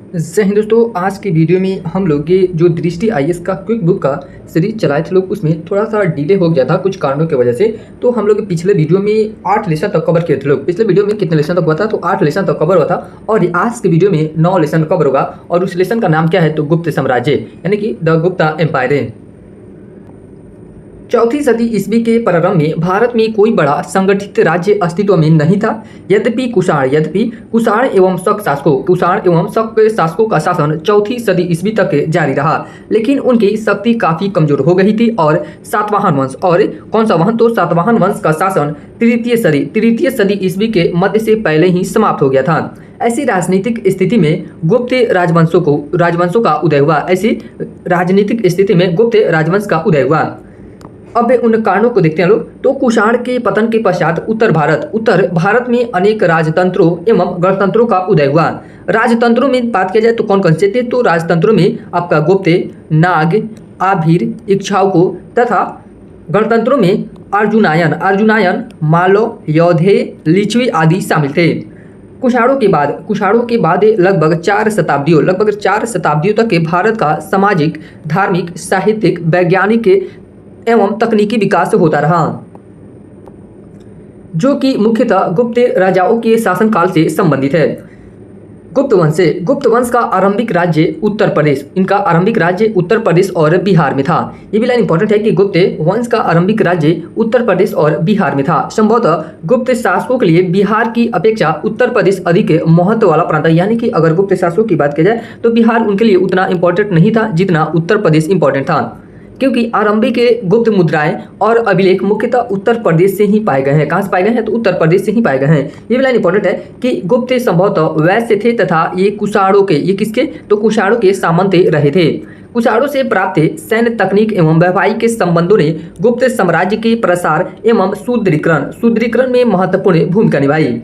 जय हिंद दोस्तों, आज की वीडियो में हम लोग ये जो दृष्टि आईएएस का क्विक बुक का सीरीज चलाए थे लोग, उसमें थोड़ा सा डिले हो गया था कुछ कारणों की वजह से। तो हम लोग पिछले वीडियो में 8 लेसन तक कवर किए थे लोग। पिछले वीडियो में कितने लेसन तक हुआ था? तो 8 लेसन तक कवर हुआ था और आज के वीडियो में 9 लेसन कवर होगा। और उस लेसन का नाम क्या है? तो गुप्त साम्राज्य, यानी कि द गुप्ता एम्पायर। चौथी सदी ईस्वी के प्रारंभ में भारत में कोई बड़ा संगठित राज्य अस्तित्व में नहीं था। यद्यपि कुषाण एवं शक शासकों का शासन चौथी सदी ईस्वी तक जारी रहा, लेकिन उनकी शक्ति काफी कमजोर हो गई थी और सातवाहन वंश, और कौन सा वंश? तो सातवाहन वंश का शासन तृतीय सदी ईस्वी के मध्य से पहले ही समाप्त हो गया था। ऐसी राजनीतिक स्थिति में गुप्त राजवंशों का उदय हुआ। राजवंश का उदय हुआ। अब उन कारणों को देखते हैं लोग। तो कुषाण के पतन के पश्चात उत्तर भारत में अनेक राजतंत्रों एवं गणतंत्रों का उदय हुआ। राजतंत्रों में बात किया जाए तो कौन कौन से थे? तो राजतंत्रों में आपका गुप्त, नाग, आभीर, इक्ष्वाकु तथा गणतंत्रों में अर्जुनायन, मालव, यौधेय, लिच्छवी आदि शामिल थे। कुषाणों के बाद लगभग 4 शताब्दियों तक भारत का सामाजिक, धार्मिक, साहित्यिक, वैज्ञानिक एवं तकनीकी विकास होता रहा, जो कि मुख्यतः गुप्त राजाओं के शासनकाल से संबंधित है। गुप्त वंश का आरंभिक राज्य उत्तर प्रदेश और बिहार में था। ये भी लाइन इंपॉर्टेंट है कि गुप्त वंश का आरंभिक राज्य उत्तर प्रदेश और बिहार में था। संभवतः गुप्त शासकों के लिए बिहार की अपेक्षा उत्तर प्रदेश अधिक महत्व वाला प्रांत है, यानी कि अगर गुप्त शासकों की बात की जाए तो बिहार उनके लिए उतना इंपॉर्टेंट नहीं था जितना उत्तर प्रदेश इंपॉर्टेंट था, क्योंकि आरंभिक के गुप्त मुद्राएं और अभिलेख मुख्यतः उत्तर प्रदेश से ही पाए गए हैं। कहाँ से पाए गए हैं? तो उत्तर प्रदेश से ही पाए गए हैं। ये भी लाइन इंपॉर्टेंट है कि गुप्त संभवतः वैश्य थे तथा ये कुषाणों के सामंत रहे थे। कुषाणों से प्राप्त सैन्य तकनीक एवं वैवाहिक संबंधों ने गुप्त साम्राज्य के प्रसार एवं सुदृढ़ीकरण में महत्वपूर्ण भूमिका निभाई।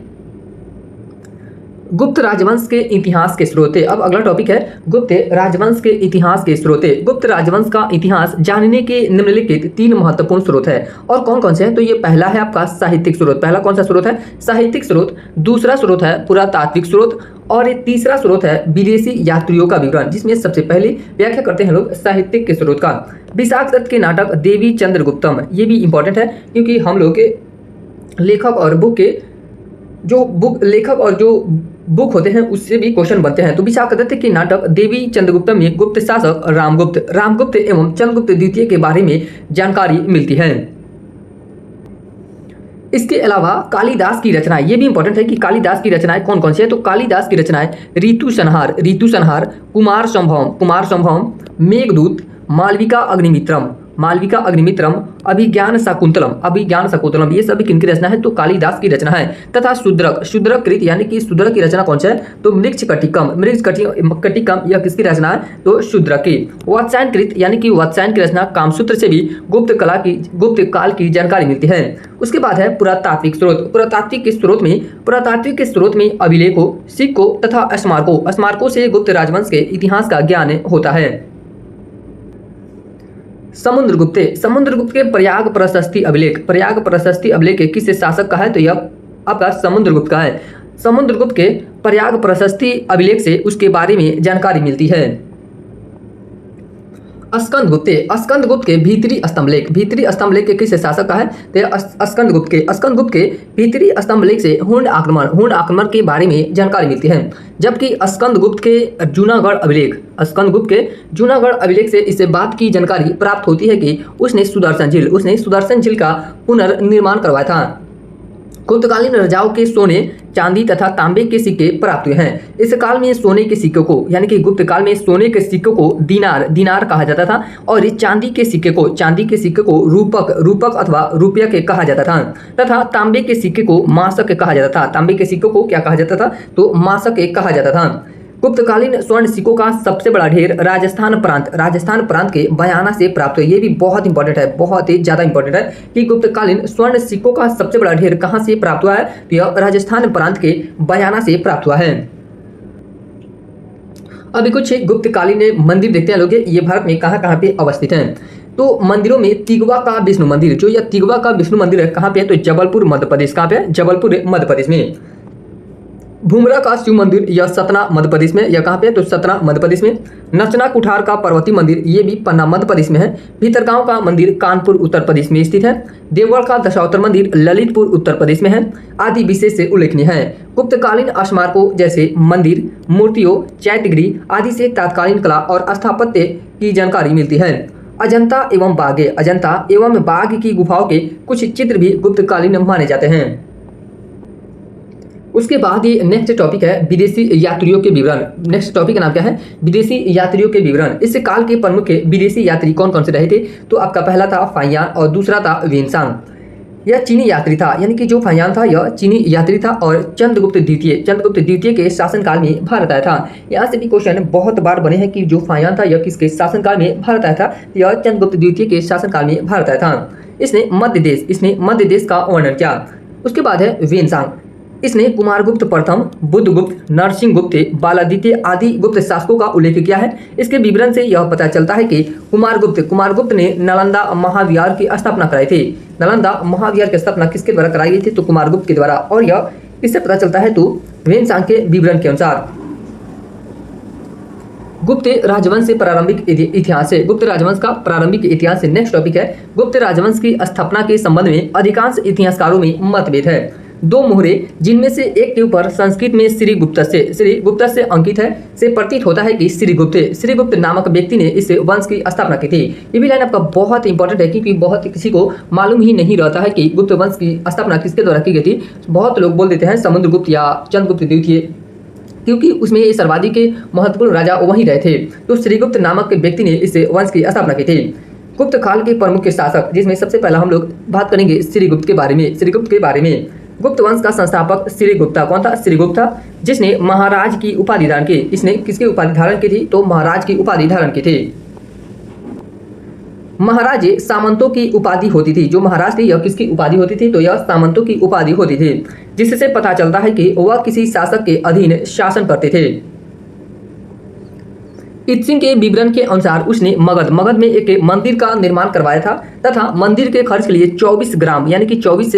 गुप्त राजवंश के इतिहास के स्रोत। अब अगला टॉपिक है गुप्त राजवंश के इतिहास के स्रोत। गुप्त राजवंश का इतिहास जानने के निम्नलिखित 3 महत्वपूर्ण स्रोत है। और कौन कौन से हैं? तो ये पहला है आपका साहित्यिक स्रोत। पहला कौन सा स्रोत है? साहित्यिक स्रोत। दूसरा स्रोत है पुरातात्विक स्रोत, और तीसरा स्रोत है विदेशी यात्रियों का विवरण, जिसमें सबसे पहले व्याख्या करते हैं लोग साहित्यिक के स्रोत का। विशाख दत्त के नाटक देवी चंद्रगुप्तम, ये भी इंपॉर्टेंट है क्योंकि हम लोग के लेखक और जो बुक होते हैं उससे भी क्वेश्चन बनते हैं। तो विशाख दत्त के नाटक देवी चंद्रगुप्तम में गुप्त शासक रामगुप्त एवं चंद्रगुप्त द्वितीय के बारे में जानकारी मिलती है। इसके अलावा कालिदास की रचनाएं, ये भी इंपॉर्टेंट है कि कालिदास की रचनाएं कौन कौन सी है? तो कालिदास की रचनाएं ऋतु संहार, कुमार संभवम, मेघदूत, मालविका अग्निमित्रम, अभिज्ञान शाकुंतलम, ये सभी किनकी रचना है? तो कालिदास की रचना है। तथा शूद्रक कृत, यानी कि शूद्रक की रचना कौन सा है? तो मृच्छकटिकम, यह किसकी रचना है? तो शूद्रक की। वात्स्यायन कृत, यानी कि वात्स्यायन की रचना कामसूत्र से भी गुप्त काल की जानकारी मिलती है। उसके बाद है पुरातात्विक स्रोत। पुरातात्विक के स्रोत में अभिलेखों, सिक्कों तथा स्मारकों से गुप्त राजवंश के इतिहास का ज्ञान होता है। समुद्रगुप्त के प्रयाग प्रशस्ति अभिलेख किस शासक का है? तो यह आपका समुद्रगुप्त का है। समुद्रगुप्त के प्रयाग प्रशस्ति अभिलेख से उसके बारे में जानकारी मिलती है। स्कंदगुप्त के भीतरी स्तंभलेख के किस शासक का है? तो स्कंदगुप्त के भीतरी स्तंभलेख से हुण आक्रमण के बारे में जानकारी मिलती है। जबकि स्कंदगुप्त के जूनागढ़ अभिलेख से इस बात की जानकारी प्राप्त होती है कि उसने सुदर्शन झील का पुनर्निर्माण करवाया था। गुप्तकालीन राजाओं के सोने, चांदी तथा तांबे के सिक्के प्राप्त हुए हैं। इस काल में सोने के सिक्कों को, यानी कि गुप्त काल में सोने के सिक्कों को दीनार कहा जाता था, और चांदी के सिक्के को रूपक अथवा रुपया के कहा जाता था, तथा तांबे के सिक्के को मासक कहा जाता था। तांबे के सिक्कों को क्या कहा जाता था? तो मासक कहा जाता था। गुप्तकालीन स्वर्ण सिक्कों का सबसे बड़ा ढेर राजस्थान प्रांत के बयाना से प्राप्त हुआ। ये भी बहुत इंपॉर्टेंट है, बहुत ही ज्यादा इंपॉर्टेंट है कि गुप्तकालीन स्वर्ण सिक्कों का सबसे बड़ा ढेर कहां से प्राप्त हुआ है? तो यह राजस्थान प्रांत के बयाना से प्राप्त हुआ है। अभी कुछ गुप्तकालीन मंदिर देखते हैं लोग, ये भारत में कहां पे अवस्थित हैं। तो मंदिरों में तिगवा का विष्णु मंदिर, जो यह तिगवा का विष्णु मंदिर है, कहां पे है? तो जबलपुर मध्य प्रदेश। कहां पे है? जबलपुर मध्य प्रदेश में। भूमरा का शिव मंदिर यह सतना मध्य प्रदेश में, यह कहाँ पे है तो सतना मध्य प्रदेश में। नचना कुठार का पर्वती मंदिर ये भी पन्ना मध्य प्रदेश में है। भीतरगांव का मंदिर कानपुर उत्तर प्रदेश में स्थित है। देवगढ़ का दशावतार मंदिर ललितपुर उत्तर प्रदेश में है। आदि विशेष से उल्लेखनीय है। गुप्तकालीन स्मारकों जैसे मंदिर, मूर्तियों, चैत्यगृह आदि से तत्कालीन कला और स्थापत्य की जानकारी मिलती है। अजंता एवं बाघ की गुफाओं के कुछ चित्र भी गुप्तकालीन माने जाते हैं। उसके बाद ये नेक्स्ट टॉपिक है विदेशी यात्रियों के विवरण। नेक्स्ट टॉपिक का नाम क्या है? विदेशी यात्रियों के विवरण। इस काल के प्रमुख विदेशी यात्री कौन कौन से रहे थे? तो आपका पहला था फाहियान और दूसरा था वेनसांग। यह चीनी यात्री था, यानी कि जो फाहियान था यह चीनी यात्री था और चंद्रगुप्त द्वितीय के शासनकाल में भारत आया था। यहाँ से भी क्वेश्चन बहुत बार बने हैं कि जो फाहियान था यह किसके शासनकाल में भारत आया था? यह चंद्रगुप्त द्वितीय के शासनकाल में भारत आया था। इसने मध्य देश का वर्णन किया। उसके बाद है वेनसांग। इसने कुमारगुप्त प्रथम, बुद्धगुप्त, नरसिंहगुप्त, बालादित्य आदि गुप्त शासकों का उल्लेख किया है। इसके विवरण से यह पता चलता है कि कुमारगुप्त ने नालंदा महाविहार की स्थापना कराई थी। नालंदा महाविहार की स्थापना किसके द्वारा कराई गई थी? तो कुमारगुप्त के द्वारा। और यह किससे पता चलता है? तो वेनसांग के विवरण के अनुसार। गुप्त राजवंश से प्रारंभिक इतिहास से, गुप्त राजवंश का प्रारंभिक इतिहास से नेक्स्ट टॉपिक है गुप्त राजवंश की स्थापना के संबंध में अधिकांश इतिहासकारों में मतभेद है। दो मोहरे जिनमें से एक के ऊपर संस्कृत में श्रीगुप्त से अंकित है से प्रतीत होता है कि श्रीगुप्त नामक व्यक्ति ने इस वंश की स्थापना की थी। ये भी लाइन आपका बहुत इंपॉर्टेंट है क्योंकि बहुत किसी को मालूम ही नहीं रहता है कि गुप्त वंश की स्थापना किसके द्वारा की गई थी। बहुत लोग बोल देते हैं समुद्रगुप्त या चंद्रगुप्त द्वितीय, क्योंकि उसमें ये सर्वाधिक के महत्वपूर्ण राजा वहीं रहे थे। तो श्रीगुप्त नामक व्यक्ति ने इस वंश की स्थापना की थी। गुप्त काल के प्रमुख शासक, जिसमें सबसे पहला हम लोग बात करेंगे श्रीगुप्त के बारे में। गुप्त वंश का संस्थापक श्रीगुप्त कौन था? श्रीगुप्त, जिसने महाराज की उपाधि धारण की। इसने किसकी उपाधि धारण की थी? तो महाराज की उपाधि धारण की थी। महाराज सामंतों की उपाधि होती थी। जो महाराज थी यह किसकी उपाधि होती थी? तो यह सामंतों की उपाधि होती थी, जिससे पता चलता है कि वह किसी शासक के अधीन शासन करते थे। इत्सिंग के विवरण के अनुसार उसने मगध में एक मंदिर का निर्माण करवाया था तथा मंदिर के खर्च के लिए 24 ग्राम यानी कि 24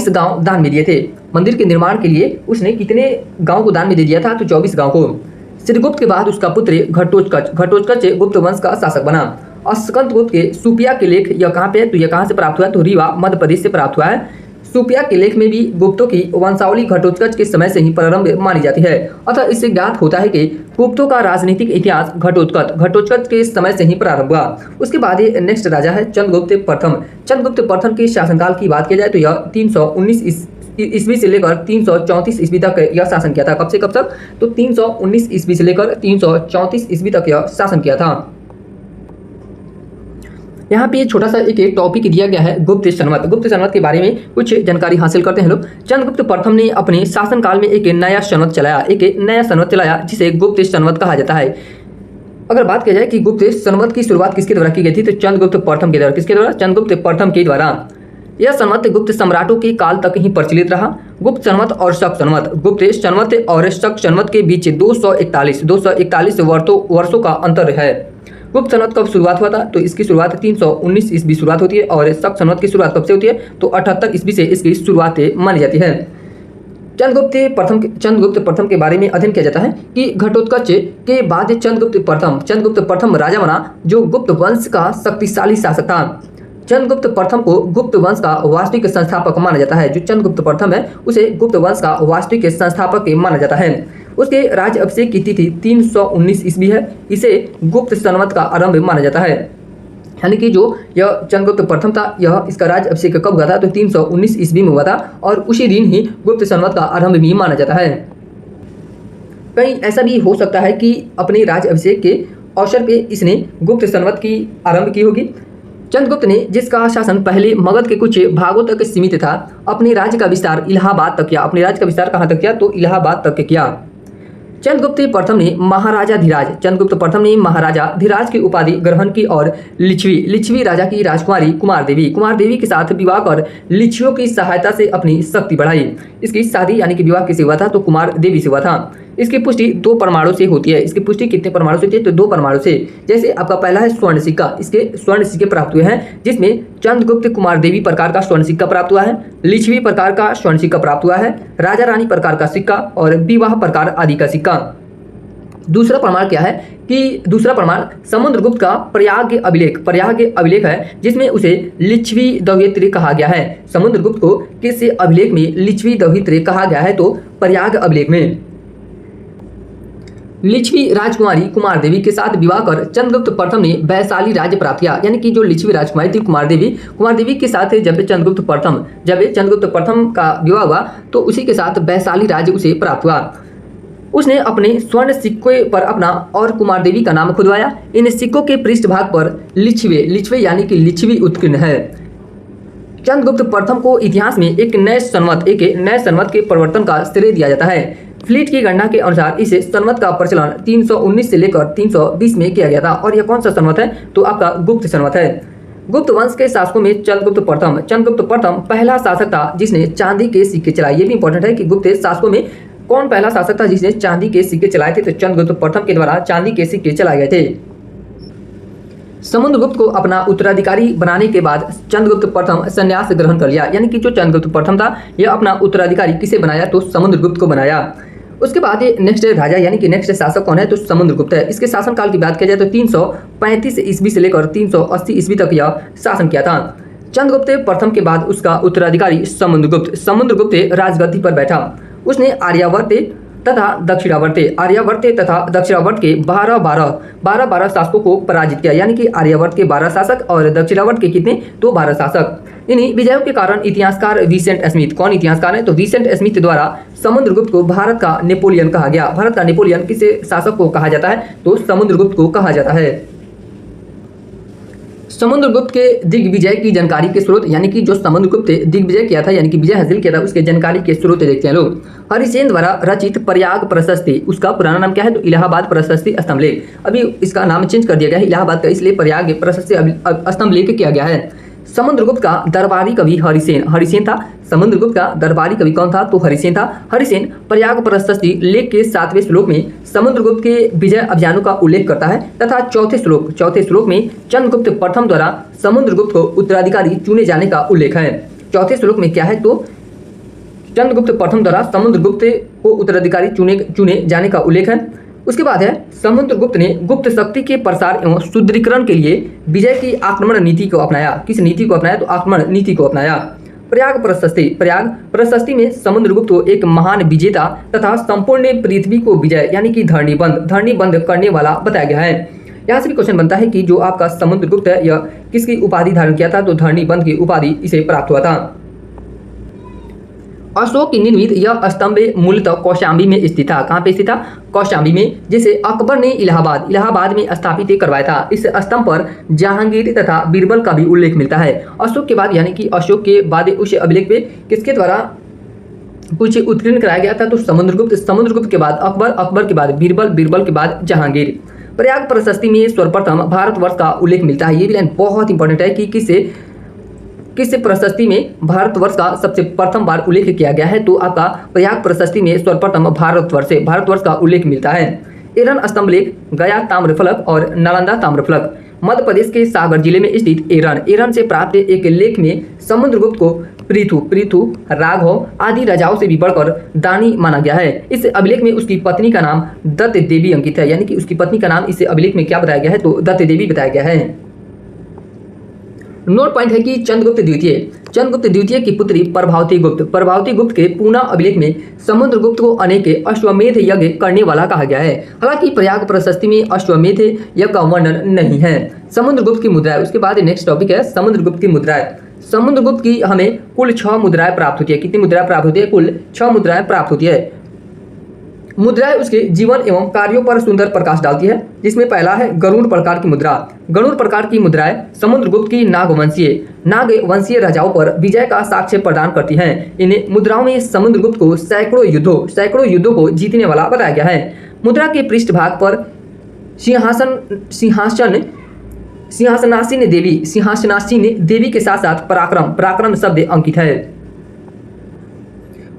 गांव दान में दिए थे। मंदिर के निर्माण के लिए उसने कितने गांव को दान में दे दिया था? तो 24 गांव को। श्रीगुप्त के बाद उसका पुत्र घटोत्कच गुप्त वंश का शासक बना। स्कंदगुप्त के सुपिया के लेख यह कहाँ पे है? तो यह कहाँ से प्राप्त हुआ है? तो रीवा मध्य प्रदेश से प्राप्त हुआ है। सुपिया के लेख में भी गुप्तों की वंशावली घटोत्कच के समय से ही प्रारंभ मानी जाती है। अतः इससे ज्ञात होता है कि गुप्तों का राजनीतिक इतिहास घटोत्कच के समय से ही प्रारंभ हुआ। उसके बाद ये नेक्स्ट राजा है चंद्रगुप्त प्रथम के शासनकाल की बात की जाए तो यह 319 ईस्वी से लेकर 334 ईस्वी तक यह शासन किया था। कब से कब तक? तो 319 ईस्वी से लेकर 334 ईस्वी तक यह शासन किया था। यहाँ पे छोटा सा एक टॉपिक दिया गया है गुप्त संवत के बारे में कुछ जानकारी हासिल करते हैं लोग। चंद्रगुप्त प्रथम ने अपने शासनकाल में एक नया संवत चलाया जिसे गुप्त संवत कहा जाता है। अगर बात की जाए कि गुप्त संवत की शुरुआत किसके द्वारा की गई थी? तो चंद्रगुप्त प्रथम के द्वारा। किसके द्वारा? चंद्रगुप्त प्रथम के द्वारा। यह संवत गुप्त सम्राटों के काल तक ही प्रचलित रहा। गुप्त संवत और शक संवत, गुप्त संवत और शक संवत के बीच 241 वर्षों का अंतर है। गुप्त संवत कब शुरुआत हुआ था? तो इसकी शुरुआत 319 ईस्वी शुरुआत होती है और शक संवत की शुरुआत कब से होती है? तो 78 ईस्वी से इसकी शुरुआत मानी जाती है। चंद्रगुप्त प्रथम के बारे में अध्ययन किया जाता है कि घटोत्कच के बाद चंद्रगुप्त प्रथम राजा बना जो गुप्त वंश का शक्तिशाली शासक था। चंद्रगुप्त प्रथम को गुप्त वंश का वास्तविक संस्थापक माना जाता है। जो चंद्रगुप्त प्रथम है उसे गुप्त वंश का वास्तविक संस्थापक माना जाता है। उसके राज्य अभिषेक की तिथि 319 ईस्वी है। इसे गुप्त संवत का आरंभ माना जाता है। यानी कि जो यह चंद्रगुप्त प्रथम था यह इसका राज्य अभिषेक कब हुआ था? तो 319 ईस्वी में हुआ था और उसी दिन ही गुप्त संवत का आरंभ भी माना जाता है। कहीं ऐसा भी हो सकता है कि अपने राज्य अभिषेक के अवसर पे इसने गुप्त संवत की आरंभ की होगी। चंद्रगुप्त ने जिसका शासन पहले मगध के कुछ भागों तक सीमित था अपने राज्य का विस्तार इलाहाबाद तक किया। अपने राज्य का विस्तार कहाँ तक किया? तो इलाहाबाद तक किया। चंद्रगुप्त प्रथम ने महाराजा धीराज की उपाधि ग्रहण की और लिच्छवी राजा की राजकुमारी कुमार देवी के साथ विवाह कर लिच्छवियों की सहायता से अपनी शक्ति बढ़ाई। इसकी शादी यानी कि विवाह किसे हुआ था? तो कुमार देवी से हुआ था। इसकी पुष्टि 2 परमाणु से होती है। इसकी पुष्टि कितने परमाणु से होती है? तो 2 परमाणु से। जैसे आपका पहला है स्वर्ण सिक्का, इसके स्वर्ण सिक्के प्राप्त हुए हैं, जिसमें चंद्रगुप्त कुमार देवी प्रकार का स्वर्ण सिक्का प्राप्त हुआ है, लिच्छवी प्रकार का स्वर्ण सिक्का प्राप्त हुआ है, राजा रानी प्रकार का सिक्का और विवाह प्रकार आदि का सिक्का। दूसरा प्रमाण क्या है कि दूसरा प्रमाण समुद्रगुप्त का प्रयाग अभिलेख है, जिसमें उसे लिच्छवी दौहित्र कहा गया है। समुद्रगुप्त को किस अभिलेख में लिच्छवी दौहित्र कहा गया है? तो प्रयाग अभिलेख में। लिच्छवी राजकुमारी कुमार देवी के साथ विवाह कर चंद्रगुप्त प्रथम ने वैशाली राज्य प्राप्त किया। यानी कि जो लिच्छवी राजकुमारी थी कुमार देवी के साथ जब चंद्रगुप्त प्रथम का विवाह हुआ तो उसी के साथ वैशाली राज्य उसे प्राप्त हुआ। उसने अपने स्वर्ण सिक्के पर अपना और कुमार देवी का नाम खुदवाया। इन सिक्कों के पृष्ठभाग पर लिच्छवे यानी कि लिच्छवी उत्कीर्ण है। चंद्रगुप्त प्रथम को इतिहास में एक नए संवत के प्रवर्तन का श्रेय दिया जाता है। फ्लीट की गणना के अनुसार इस संवत का प्रचलन 319 से लेकर 320 में किया गया था। और यह कौन सा संवत है? तो आपका गुप्त संवत है। गुप्त वंश के शासकों में चंद्रगुप्त प्रथम पहला शासक था जिसने चांदी के सिक्के चलाए। ये भी इंपॉर्टेंट है कि गुप्त शासकों में कौन पहला शासक था जिसने चांदी के सिक्के चलाए थे? तो चंद्रगुप्त प्रथम के द्वारा चांदी के सिक्के चलाए गए थे। समुद्रगुप्त को अपना उत्तराधिकारी बनाने के बाद चंद्रगुप्त प्रथम संन्यास ग्रहण कर लिया। यानी कि जो चंद्रगुप्त प्रथम था यह अपना उत्तराधिकारी किसे बनाया? तो समुद्रगुप्त को बनाया। उसके बाद ये नेक्स्ट राजा यानी कि नेक्स्ट शासक कौन है? तो समुद्रगुप्त है। इसके शासनकाल की बात की जाए तो 335 ईस्वी से लेकर 380 ईस्वी तक यह शासन किया था। चंद्रगुप्त प्रथम के बाद उसका उत्तराधिकारी समुद्रगुप्त राजगद्दी पर बैठा। उसने आर्यावर्त तथा दक्षिणावर्त के 12 शासकों को पराजित किया। यानी कि आर्यावर्त के 12 शासक और दक्षिणावर्त के कितने? तो 12 शासक। इन्हीं विजयों के कारण इतिहासकार विसेंट स्मिथ, कौन इतिहासकार है? तो विसेंट स्मिथ द्वारा समुद्रगुप्त को भारत का नेपोलियन कहा गया। भारत का नेपोलियन किस शासक को कहा जाता है? तो समुद्रगुप्त को कहा जाता है। समुद्रगुप्त के दिग्विजय की जानकारी के स्रोत, यानी कि जो समुद्रगुप्त दिग्विजय किया था यानी कि विजय हासिल किया था उसके जानकारी के स्रोत देखते हैं लोग। हरिसेन द्वारा रचित प्रयाग प्रशस्ति, उसका पुराना नाम क्या है? तो इलाहाबाद प्रशस्ति स्तंभलेख। अभी इसका नाम चेंज कर दिया गया है इलाहाबाद का, इसलिए प्रयाग प्रशस्ति स्तंभलेख किया गया है। समुद्रगुप्त का दरबारी कवि हरिसेन था। समुद्रगुप्त का दरबारी कवि कौन था? तो हरिसेन था। हरिसेन प्रयाग प्रशस्ति लेख के 7वें श्लोक में समुद्रगुप्त के विजय अभियानों का उल्लेख करता है तथा चौथे श्लोक में चंद्रगुप्त प्रथम द्वारा समुद्रगुप्त को उत्तराधिकारी चुने जाने का उल्लेख है। चौथे श्लोक में क्या है? तो चंद्रगुप्त प्रथम द्वारा समुद्रगुप्त को उत्तराधिकारी चुने जाने का उल्लेख है। उसके बाद है समुद्रगुप्त ने गुप्त शक्ति के प्रसार एवं सुदृढ़ीकरण के लिए विजय की आक्रमण नीति को अपनाया। किस नीति को अपनाया? तो आक्रमण नीति को अपनाया। प्रयाग प्रशस्ति में समुद्रगुप्त को एक महान विजेता तथा संपूर्ण पृथ्वी को विजय यानी कि धरणी बंद करने वाला बताया गया है। यहाँ से भी क्वेश्चन बनता है कि जो आपका समुद्रगुप्त है यह किसकी उपाधि धारण किया था? तो धरणी बंद की उपाधि इसे प्राप्त हुआ था। अशोक की निर्मित यह स्तंभ मूलतः कौशाम्बी में स्थित था। कहाँ पे स्थित था? कौशाम्बी में, जिसे अकबर ने इलाहाबाद में स्थापित करवाया था। इस स्तंभ पर जहांगीर तथा बीरबल का भी उल्लेख मिलता है। अशोक के बाद यानी कि अशोक के बाद उस अभिलेख पे किसके द्वारा कुछ उत्कीर्ण कराया गया था? तो समुद्रगुप्त के बाद अकबर के बाद बीरबल के बाद जहांगीर। प्रयाग प्रशस्ति में सर्वप्रथम भारतवर्ष का उल्लेख मिलता है। ये भी लाइन बहुत इंपॉर्टेंट है कि किस प्रशस्ति में भारतवर्ष का सबसे प्रथम बार उल्लेख किया गया है? तो आपका प्रयाग प्रशस्ति में सर्वप्रथम भारतवर्ष का उल्लेख मिलता है। एरन स्तंभलेख, गया ताम्रफलक और नालंदा ताम्रफलक। मध्य प्रदेश के सागर जिले में स्थित एरन से प्राप्त एक लेख में समुद्रगुप्त को पृथु, राघव आदि राजाओं से भी बढ़कर दानी माना गया है। इस अभिलेख में उसकी पत्नी का नाम दत्त देवी अंकित है। यानी कि उसकी पत्नी का नाम इस अभिलेख में क्या बताया गया है? तो दत्त देवी बताया गया है। नोट पॉइंट है कि चंद्रगुप्त द्वितीय की पुत्री प्रभावती गुप्त के पूना अभिलेख में समुद्रगुप्त को अनेक अश्वमेध यज्ञ करने वाला कहा गया है। हालांकि प्रयाग प्रशस्ति में अश्वमेध यज्ञ का वर्णन नहीं है। समुद्रगुप्त की मुद्राएं, उसके बाद नेक्स्ट टॉपिक है समुद्रगुप्त की मुद्राएं। समुद्रगुप्त की हमें कुल 6 मुद्राएं प्राप्त होती है। कितनी मुद्राएं प्राप्त होती है? कुल 6 मुद्राएं प्राप्त होती है। मुद्राएं उसके जीवन एवं कार्यों पर सुंदर प्रकाश डालती है, जिसमें पहला है गरुड़ प्रकार की मुद्रा। गरुड़ प्रकार की मुद्राएं समुद्रगुप्त की नागवंशीय राजाओं पर विजय का साक्ष्य प्रदान करती हैं। इन मुद्राओं में समुद्रगुप्त को सैकड़ों युद्धों को जीतने वाला बताया गया है। मुद्रा के पृष्ठभाग पर सिंहासनासीन देवी के साथ साथ पराक्रम शब्द अंकित है।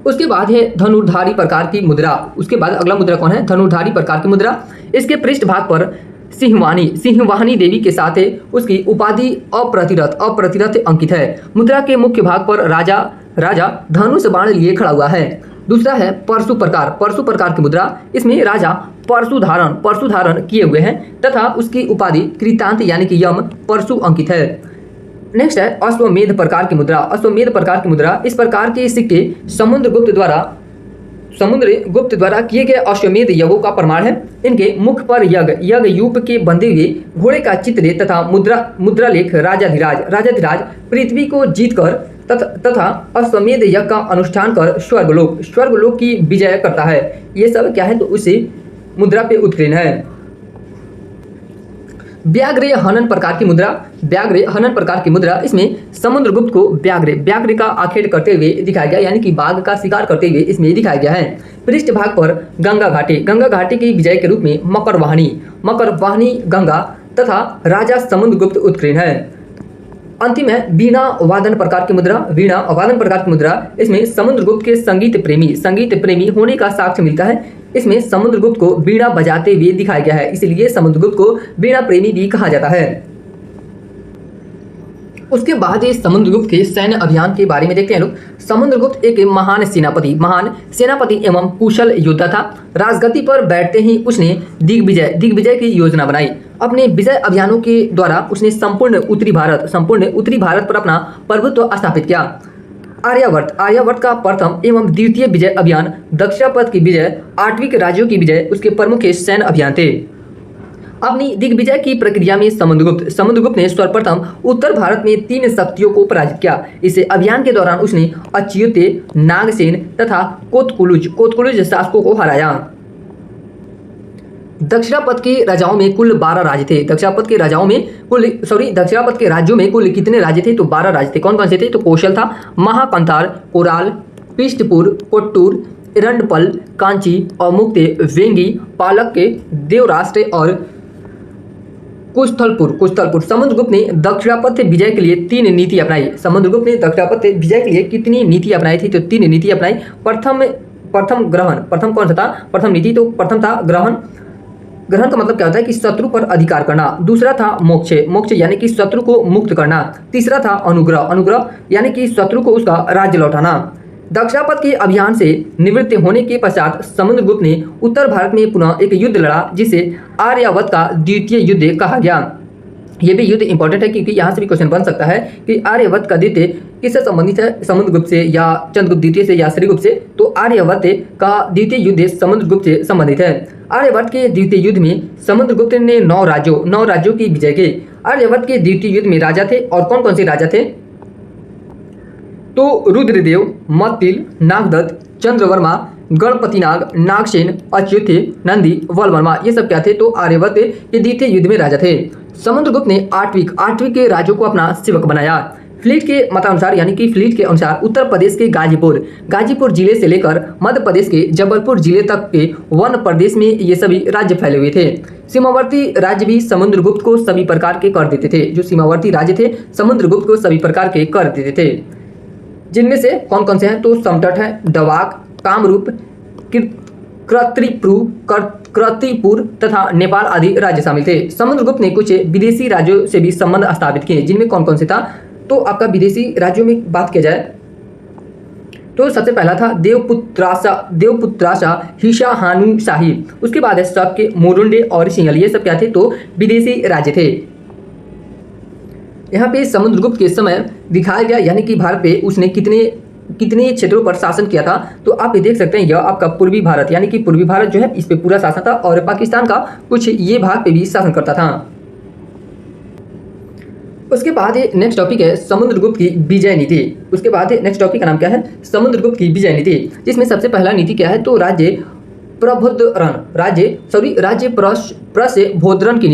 उसके बाद है धनुर्धारी प्रकार की मुद्रा। उसके बाद अगला मुद्रा कौन है? धनुर्धारी प्रकार की मुद्रा। इसके पृष्ठभाग पर सिंहवाहिनी देवी के साथ है उसकी उपाधि अप्रतिरथ अंकित है। मुद्रा के मुख्य भाग पर राजा धनुष बाण लिए खड़ा हुआ है। दूसरा है परशु प्रकार की मुद्रा। इसमें राजा परशु धारण किए हुए हैं तथा उसकी उपाधि कृतांत यानी कि यम परशु अंकित है। नेक्स्ट है अश्वमेध प्रकार की मुद्रा। अश्वमेध प्रकार की मुद्रा, इस प्रकार के सिक्के समुद्रगुप्त द्वारा किए गए अश्वमेध यज्ञों का प्रमाण है। इनके मुख पर यज्ञ यूप के बंधे हुए घोड़े का चित्र तथा मुद्रा लेख राजाधिराज पृथ्वी को जीतकर तथा अश्वमेध यज्ञ का अनुष्ठान कर स्वर्गलोक की विजय करता है। ये सब क्या है? तो उसी मुद्रा पे उत्कीर्ण है। व्याघ्र हनन प्रकार की मुद्रा। इसमें समुद्रगुप्त को व्याघ्र का आखेट करते हुए दिखाया गया, यानी कि बाघ का शिकार करते हुए इसमें दिखाया गया है। पृष्ठभाग पर गंगा घाटी की विजय के रूप में मकरवाहिनी गंगा तथा राजा समुद्रगुप्त उत्कीर्ण है। अंतिम है वीणा वादन प्रकार की मुद्रा। इसमें समुद्रगुप्त के संगीत प्रेमी होने का साक्ष्य मिलता है। इसमें समुद्रगुप्त को वीणा बजाते हुए दिखाया गया है, इसलिए समुद्रगुप्त को वीणा प्रेमी भी कहा जाता है। उसके बाद समुद्रगुप्त के सैन्य अभियान के बारे में देखते हैं लोग। समुद्रगुप्त एक महान सेनापति एवं कुशल योद्धा था। राजगद्दी पर बैठते ही उसने दिग्विजय की योजना बनाई। अपने विजय अभियानों के द्वारा उसने संपूर्ण उत्तरी भारत पर अपना प्रभुत्व स्थापित किया। आर्यावर्त का प्रथम एवं द्वितीय विजय अभियान, दक्षिणापथ की विजय, आठवीं राज्यों की विजय उसके प्रमुख सैन्य अभियान थे। अपनी दिग्विजय की प्रक्रिया में समुद्रगुप्त ने सर्वप्रथम उत्तर भारत में 3 शक्तियों को पराजित किया। इस अभियान के दौरान उसने अच्युते, नागसेन तथा कोतकुलुज शासकों को हराया। दक्षिणापथ के राजाओं में कुल 12 राज्य थे। दक्षिणापथ के राज्यों में कुल कितने राज्य थे? तो 12 राज्य थे। कौन कौन से थे? तो कौशल था, महाकंतार, कोराल, पृष्ठपुर, कोट्टूर, एरंडपल, कांची, औमुक्ते, वेंगी, पालक्के, देवराष्ट्र और कुशस्थलपुर। समुद्रगुप्त ने दक्षिणापथ विजय के लिए 3 नीति अपनाई। समुद्रगुप्त ने दक्षिणापथ विजय के लिए कितनी नीति अपनाई थी? तो 3 नीति अपनाई। प्रथम ग्रहण। प्रथम कौन सा था? प्रथम नीति तो प्रथम था ग्रहण का मतलब क्या होता है कि शत्रु पर अधिकार करना। दूसरा था मोक्ष यानी कि शत्रु को मुक्त करना। तीसरा था अनुग्रह यानी कि शत्रु को उसका राज्य लौटाना। दक्षिणापथ के अभियान से निवृत्त होने के पश्चात समुद्रगुप्त ने उत्तर भारत में पुनः एक युद्ध लड़ा, जिसे आर्यावर्त का द्वितीय युद्ध कहा गया। ये भी युद्ध इंपॉर्टेंट है क्योंकि यहाँ से भी क्वेश्चन बन सकता है कि आर्यावर्त का द्वितीय किससे संबंधित है? समुद्रगुप्त से या चंद्रगुप्त द्वितीय से या श्रीगुप्त से? तो आर्यावर्त का द्वितीय युद्ध समुद्रगुप्त से संबंधित है। आर्यावर्त के द्वितीय युद्ध में समुद्रगुप्त ने 9 राज्यों की विजय की। आर्यावर्त के द्वितीय युद्ध में राजा थे, और कौन कौन से राजा थे? तो रुद्रदेव, मत्तिल, नागदत्त, चंद्रवर्मा, गणपतिनाग, नागसेन, अच्युते, नंदी, वलवर्मा, ये सब क्या थे? तो आर्यावर्त के द्वितीय युद्ध में राजा थे। समुद्रगुप्त ने आठवीं के राज्यों को अपना सेवक बनाया। फ्लीट के मतानुसार यानी कि फ्लीट के अनुसार उत्तर प्रदेश के गाजीपुर जिले से लेकर मध्य प्रदेश के जबलपुर जिले तक के वन प्रदेश में ये सभी राज्य फैले हुए थे। सीमावर्ती राज्य भी समुद्रगुप्त को सभी प्रकार के कर देते थे। जो सीमावर्ती राज्य थे समुद्रगुप्त को सभी प्रकार के कर देते थे, जिनमें से कौन कौन से हैं? तो समतट है, दवाक, कामरूप, कृतिपुर तथा नेपाल आदि राज्य शामिल थे। समुद्रगुप्त ने कुछ विदेशी राज्यों से भी संबंध स्थापित किए, जिनमें कौन कौन से था? तो आपका विदेशी राज्यों में बात किया जाए तो सबसे पहला था देवपुत्राशा, हिशा, हानु शाही। उसके बाद है शक, मोरुंडे और सिंहल। ये सब क्या थे? तो विदेशी राज्य थे। यहाँ पे समुद्रगुप्त के समय दिखाया गया यानी कि भारत पे उसने कितने क्षेत्रों पर शासन किया था। तो आप ये देख सकते हैं, यह आपका पूर्वी भारत यानी कि पूर्वी भारत जो है इस पे पूरा शासन था, और पाकिस्तान का कुछ ये भाग पे भी शासन करता था। उसके बाद नेक्स्ट टॉपिक है समुद्रगुप्त की विजय नीति। उसके बाद नेक्स्ट टॉपिक का नाम क्या है? समुद्रगुप्त की विजय नीति, जिसमें सबसे पहला नीति क्या है? तो राज्य प्रशभोद्रण की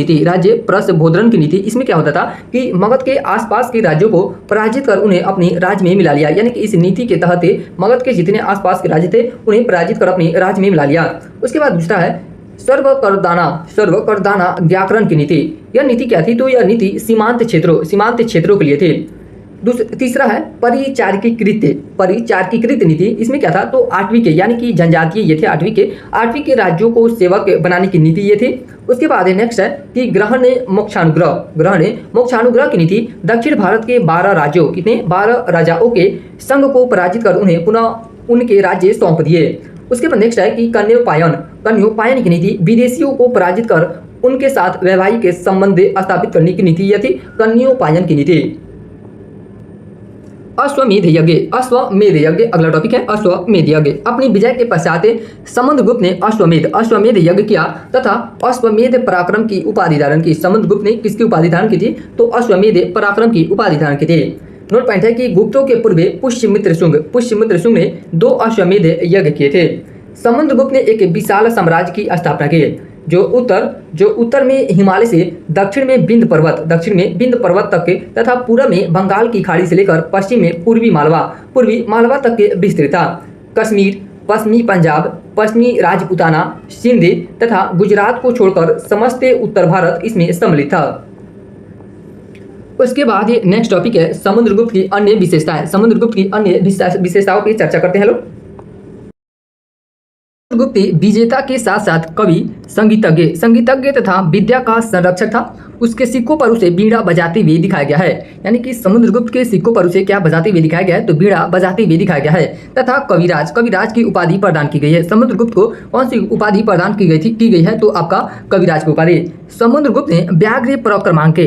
नीति। इसमें क्या होता था कि मगध के आसपास के राज्यों को पराजित कर उन्हें अपने राज्य में मिला लिया। यानी कि इस नीति के तहत मगध के जितने आसपास के राज्य थे उन्हें पराजित कर अपने राज्य में मिला लिया। उसके बाद दूसरा है सर्वकरदाना व्याकरण की नीति। यह नीति क्या थी? तो यह नीति सीमांत क्षेत्रों के लिए थे। तीसरा है परिचारिकीकृत नीति। इसमें क्या था, तो 8वीं के यानी कि जनजातीय ये थे 8वीं के राज्यों को सेवक बनाने की नीति ये थी। उसके बाद नेक्स्ट है कि ग्रहण मोक्षानुग्रह की नीति। दक्षिण भारत के 12 राज्यों, कितने 12 राजाओं के संघ को पराजित कर उन्हें पुनः उनके राज्य सौंप दिए। उसके बाद नेक्स्ट है कि कन्योपायन की नीति। विदेशियों को पराजित कर उनके साथ वैवाहिक संबंध स्थापित करने की नीति यह थी कन्योपायन की नीति। अश्वमेध यज्ञ अगला टॉपिक है अश्वमेध यज्ञ। अपनी विजय के पश्चात समुद्रगुप्त ने अश्वमेध यज्ञ किया तथा अश्वमेध पराक्रम की उपाधि धारण की। समुद्रगुप्त ने किसकी उपाधि धारण की थी, तो अश्वमेध पराक्रम की उपाधि धारण की थी। नोट पॉइंट है कि गुप्तों के पूर्व पुष्यमित्र शुंग ने 2 अश्वमेध यज्ञ किए थे। समुद्रगुप्त ने एक विशाल साम्राज्य की स्थापना की जो उत्तर में हिमालय से दक्षिण में बिंद पर्वत तक के तथा पूर्व में बंगाल की खाड़ी से लेकर पश्चिम में पूर्वी मालवा तक के विस्तृत था। कश्मीर, पश्चिमी पंजाब, पश्चिमी राजपूताना, सिंध तथा गुजरात को छोड़कर समस्त उत्तर भारत इसमें सम्मिलित था। उसके बाद ये नेक्स्ट टॉपिक है समुद्रगुप्त की अन्य विशेषताएं। समुद्रगुप्त की अन्य विशेषताओं की चर्चा करते हैं लोग। समुद्रगुप्त विजेता के साथ साथ कवि, संगीतज्ञ तथा विद्या का संरक्षक था। उसके सिक्कों पर उसे बीड़ा बजाते हुए दिखाया गया है, यानी कि समुद्रगुप्त के सिक्कों पर उसे क्या बजाते हुए दिखाया गया है, तो बीड़ा बजाते हुए दिखाया गया है। तथा कविराज की उपाधि प्रदान की गई है। समुद्रगुप्त को कौन सी उपाधि प्रदान की गई है, तो आपका कविराज की उपाधि। समुद्रगुप्त ने व्याघ्र प्रक्रमांक,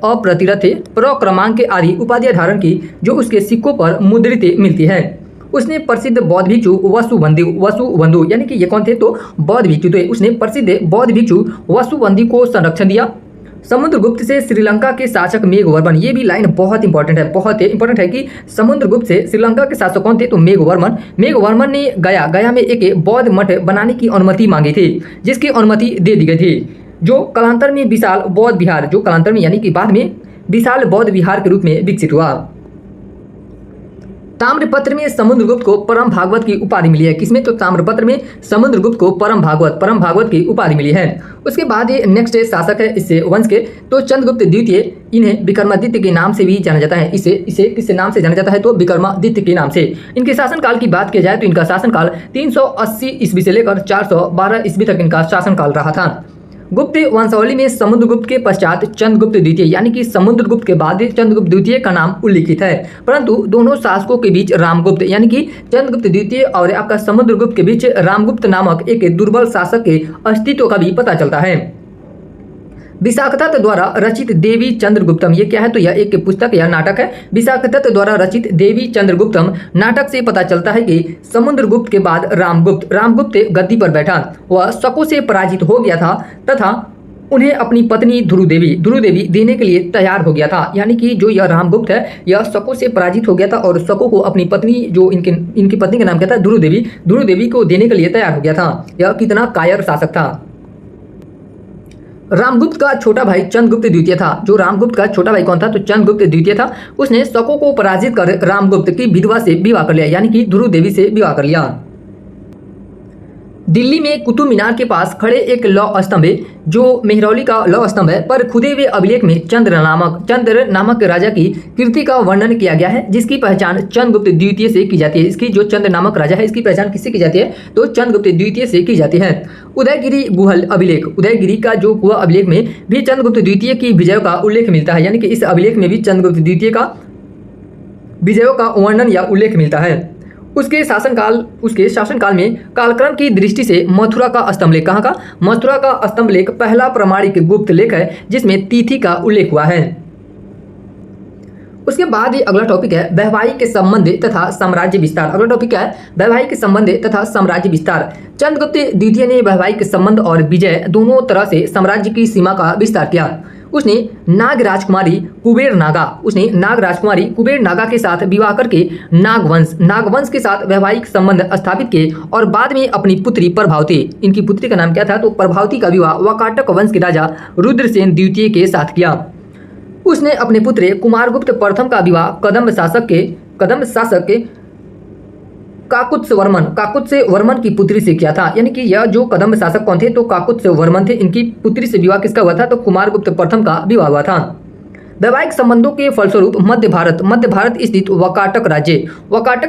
अप्रतिरथ प्रक्रमांक आदि उपाधियां धारण की जो उसके सिक्कों पर मुद्रित मिलती है। उसने प्रसिद्ध बौद्ध भिक्षु वसुबंधु यानी कि ये कौन थे, तो बौद्ध भिक्षु थे। उसने प्रसिद्ध बौद्ध भिक्षु वसुबंधु को संरक्षण दिया। समुद्रगुप्त से श्रीलंका के शासक मेघवर्मन, ये भी लाइन बहुत इंपॉर्टेंट है कि समुद्रगुप्त से श्रीलंका के शासक कौन थे, तो मेघवर्मन ने गया में एक बौद्ध मठ बनाने की अनुमति मांगी थी जिसकी अनुमति दे दी गई थी, जो कालांतर में विशाल बौद्ध विहार, जो कालांतर में यानी कि बाद में विशाल बौद्ध विहार के रूप में विकसित हुआ। ताम्रपत्र में समुद्रगुप्त को परम भागवत की उपाधि मिली है। किसमें, तो ताम्रपत्र में समुद्रगुप्त को परम भागवत की उपाधि मिली है। उसके बाद ये नेक्स्ट शासक है इससे वंश के, तो चंद्रगुप्त द्वितीय, इन्हें विक्रमादित्य के नाम से भी जाना जाता है। इसे किस नाम से जाना जाता है, तो विक्रमादित्य के नाम से। इनके शासनकाल की बात की जाए तो इनका शासनकाल 380 ईस्वी से लेकर 412 ईस्वी तक इनका शासनकाल रहा था। गुप्त वंशावली में समुद्रगुप्त के पश्चात चंद्रगुप्त द्वितीय यानी कि समुद्रगुप्त के बाद चंद्रगुप्त द्वितीय का नाम उल्लिखित है, परंतु दोनों शासकों के बीच रामगुप्त यानी कि चंद्रगुप्त द्वितीय और आपका समुद्रगुप्त के बीच रामगुप्त नामक एक दुर्बल शासक के अस्तित्व का भी पता चलता है। विशाखदत्त द्वारा रचित देवी चंद्रगुप्तम, ये क्या है, तो यह एक पुस्तक या नाटक है। विशाखदत्त द्वारा रचित देवी चंद्रगुप्तम नाटक से पता चलता है कि समुद्रगुप्त के बाद रामगुप्त गद्दी पर बैठा। वह शकों से पराजित हो गया था तथा उन्हें अपनी पत्नी ध्रुदेवी देने के लिए तैयार हो गया था। यानी कि जो यह रामगुप्त है यह शकों से पराजित हो गया था और शकों को अपनी पत्नी, जो इनकी पत्नी का नाम क्या था, ध्रुदेवी को देने के लिए तैयार हो गया था। यह कितना कायर शासक था। रामगुप्त का छोटा भाई चंद्रगुप्त द्वितीय था। जो रामगुप्त का छोटा भाई कौन था, तो चंद्रगुप्त द्वितीय था। उसने शकों को पराजित कर रामगुप्त की विधवा से विवाह कर लिया, यानी कि ध्रुदेवी से विवाह कर लिया। दिल्ली में कुतुब मीनार के पास खड़े एक लौह स्तंभ है जो मेहरौली का लौह स्तंभ है, पर खुदे हुए अभिलेख में चंद्र नामक राजा की कीर्ति का वर्णन किया गया है, जिसकी पहचान चंद्रगुप्त द्वितीय से की जाती है। इसकी जो चंद्र नामक राजा है इसकी पहचान किससे की जाती है, तो चंद्रगुप्त द्वितीय से की जाती है। उदयगिरी गुहल अभिलेख, उदयगिरी का जो गुहा अभिलेख में भी चंद्रगुप्त द्वितीय की विजयों का उल्लेख मिलता है, यानी कि इस अभिलेख में भी चंद्रगुप्त द्वितीय का विजयों का वर्णन या उल्लेख मिलता है। उसके शासनकाल में कालक्रम की दृष्टि से मथुरा का स्तंभलेख, कहाँ का, मथुरा का स्तंभलेख पहला प्रमाणिक गुप्त लेख है जिसमें तिथि का उल्लेख हुआ है। उसके बाद ये अगला टॉपिक है वैवाहिक संबंध तथा साम्राज्य विस्तार। अगला टॉपिक है वैवाहिक संबंध तथा साम्राज्य विस्तार। चंद्रगुप्त द्वितीय ने वैवाहिक संबंध और विजय दोनों तरह से साम्राज्य की सीमा का विस्तार किया। उसने नाग राजकुमारी कुबेर नागा के साथ विवाह करके नागवंश के साथ वैवाहिक संबंध स्थापित किए और बाद में अपनी पुत्री प्रभावती, इनकी पुत्री का नाम क्या था, तो प्रभावती का विवाह वाकाटक वंश के राजा रुद्रसेन द्वितीय के साथ किया। उसने अपने पुत्र कुमारगुप्त प्रथम का विवाह कदम्ब शासक के काकुत्स्यवर्मन की पुत्री से किया था। यानी कि यह जो कदम्ब शासक कौन थे, तो काकुत्स्यवर्मन थे। इनकी पुत्री से विवाह किसका हुआ था, तो कुमारगुप्त प्रथम का विवाह हुआ था। वैवाहिक संबंधों के फलस्वरूप मध्य भारत स्थित वाकाटक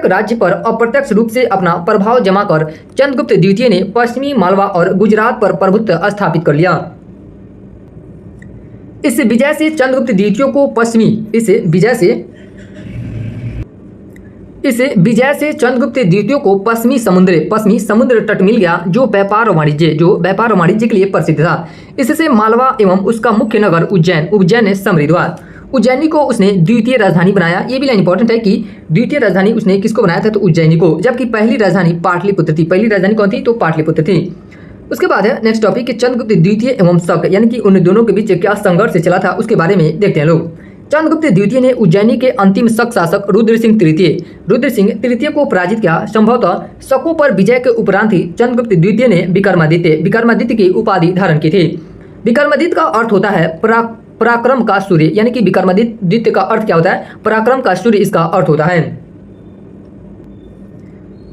राज्य पर अप्रत्यक्ष रूप से अपना प्रभाव जमा कर चंद्रगुप्त द्वितीय ने पश्चिमी मालवा और गुजरात पर प्रभुत्व स्थापित कर लिया। इस विजय से चंद्रगुप्त द्वितीय को चंद्रगुप्त द्वितीय को पश्चिमी समुद्र तट मिल गया, जो व्यापार वाणिज्य के लिए प्रसिद्ध था। इससे मालवा एवं उसका मुख्य नगर उज्जैन ने समृद्ध हुआ। उज्जैनी को उसने द्वितीय राजधानी बनाया। ये भी लाइन इंपॉर्टेंट है कि द्वितीय राजधानी उसने किसको बनाया था, तो उज्जैनी को, जबकि पहली राजधानी पाटलिपुत्र थी। पहली राजधानी कौन थी, तो पाटलिपुत्र थी। उसके बाद है नेक्स्ट टॉपिक कि चंद्रगुप्त द्वितीय एवं शक, यानी कि उन दोनों के बीच क्या संघर्ष चला था, उसके बारे में देखते हैं लोग। चंद्रगुप्त द्वितीय ने उज्जैनी के अंतिम शक शासक रुद्रसिंह तृतीय को पराजित किया। संभवतः शकों पर विजय के उपरांत ही चंद्रगुप्त द्वितीय ने विक्रमादित्य की उपाधि धारण की थी। विक्रमादित्य का अर्थ होता है पराक्रम का सूर्य, यानी कि विक्रमादित्य का अर्थ क्या होता है, पराक्रम का सूर्य इसका अर्थ होता है।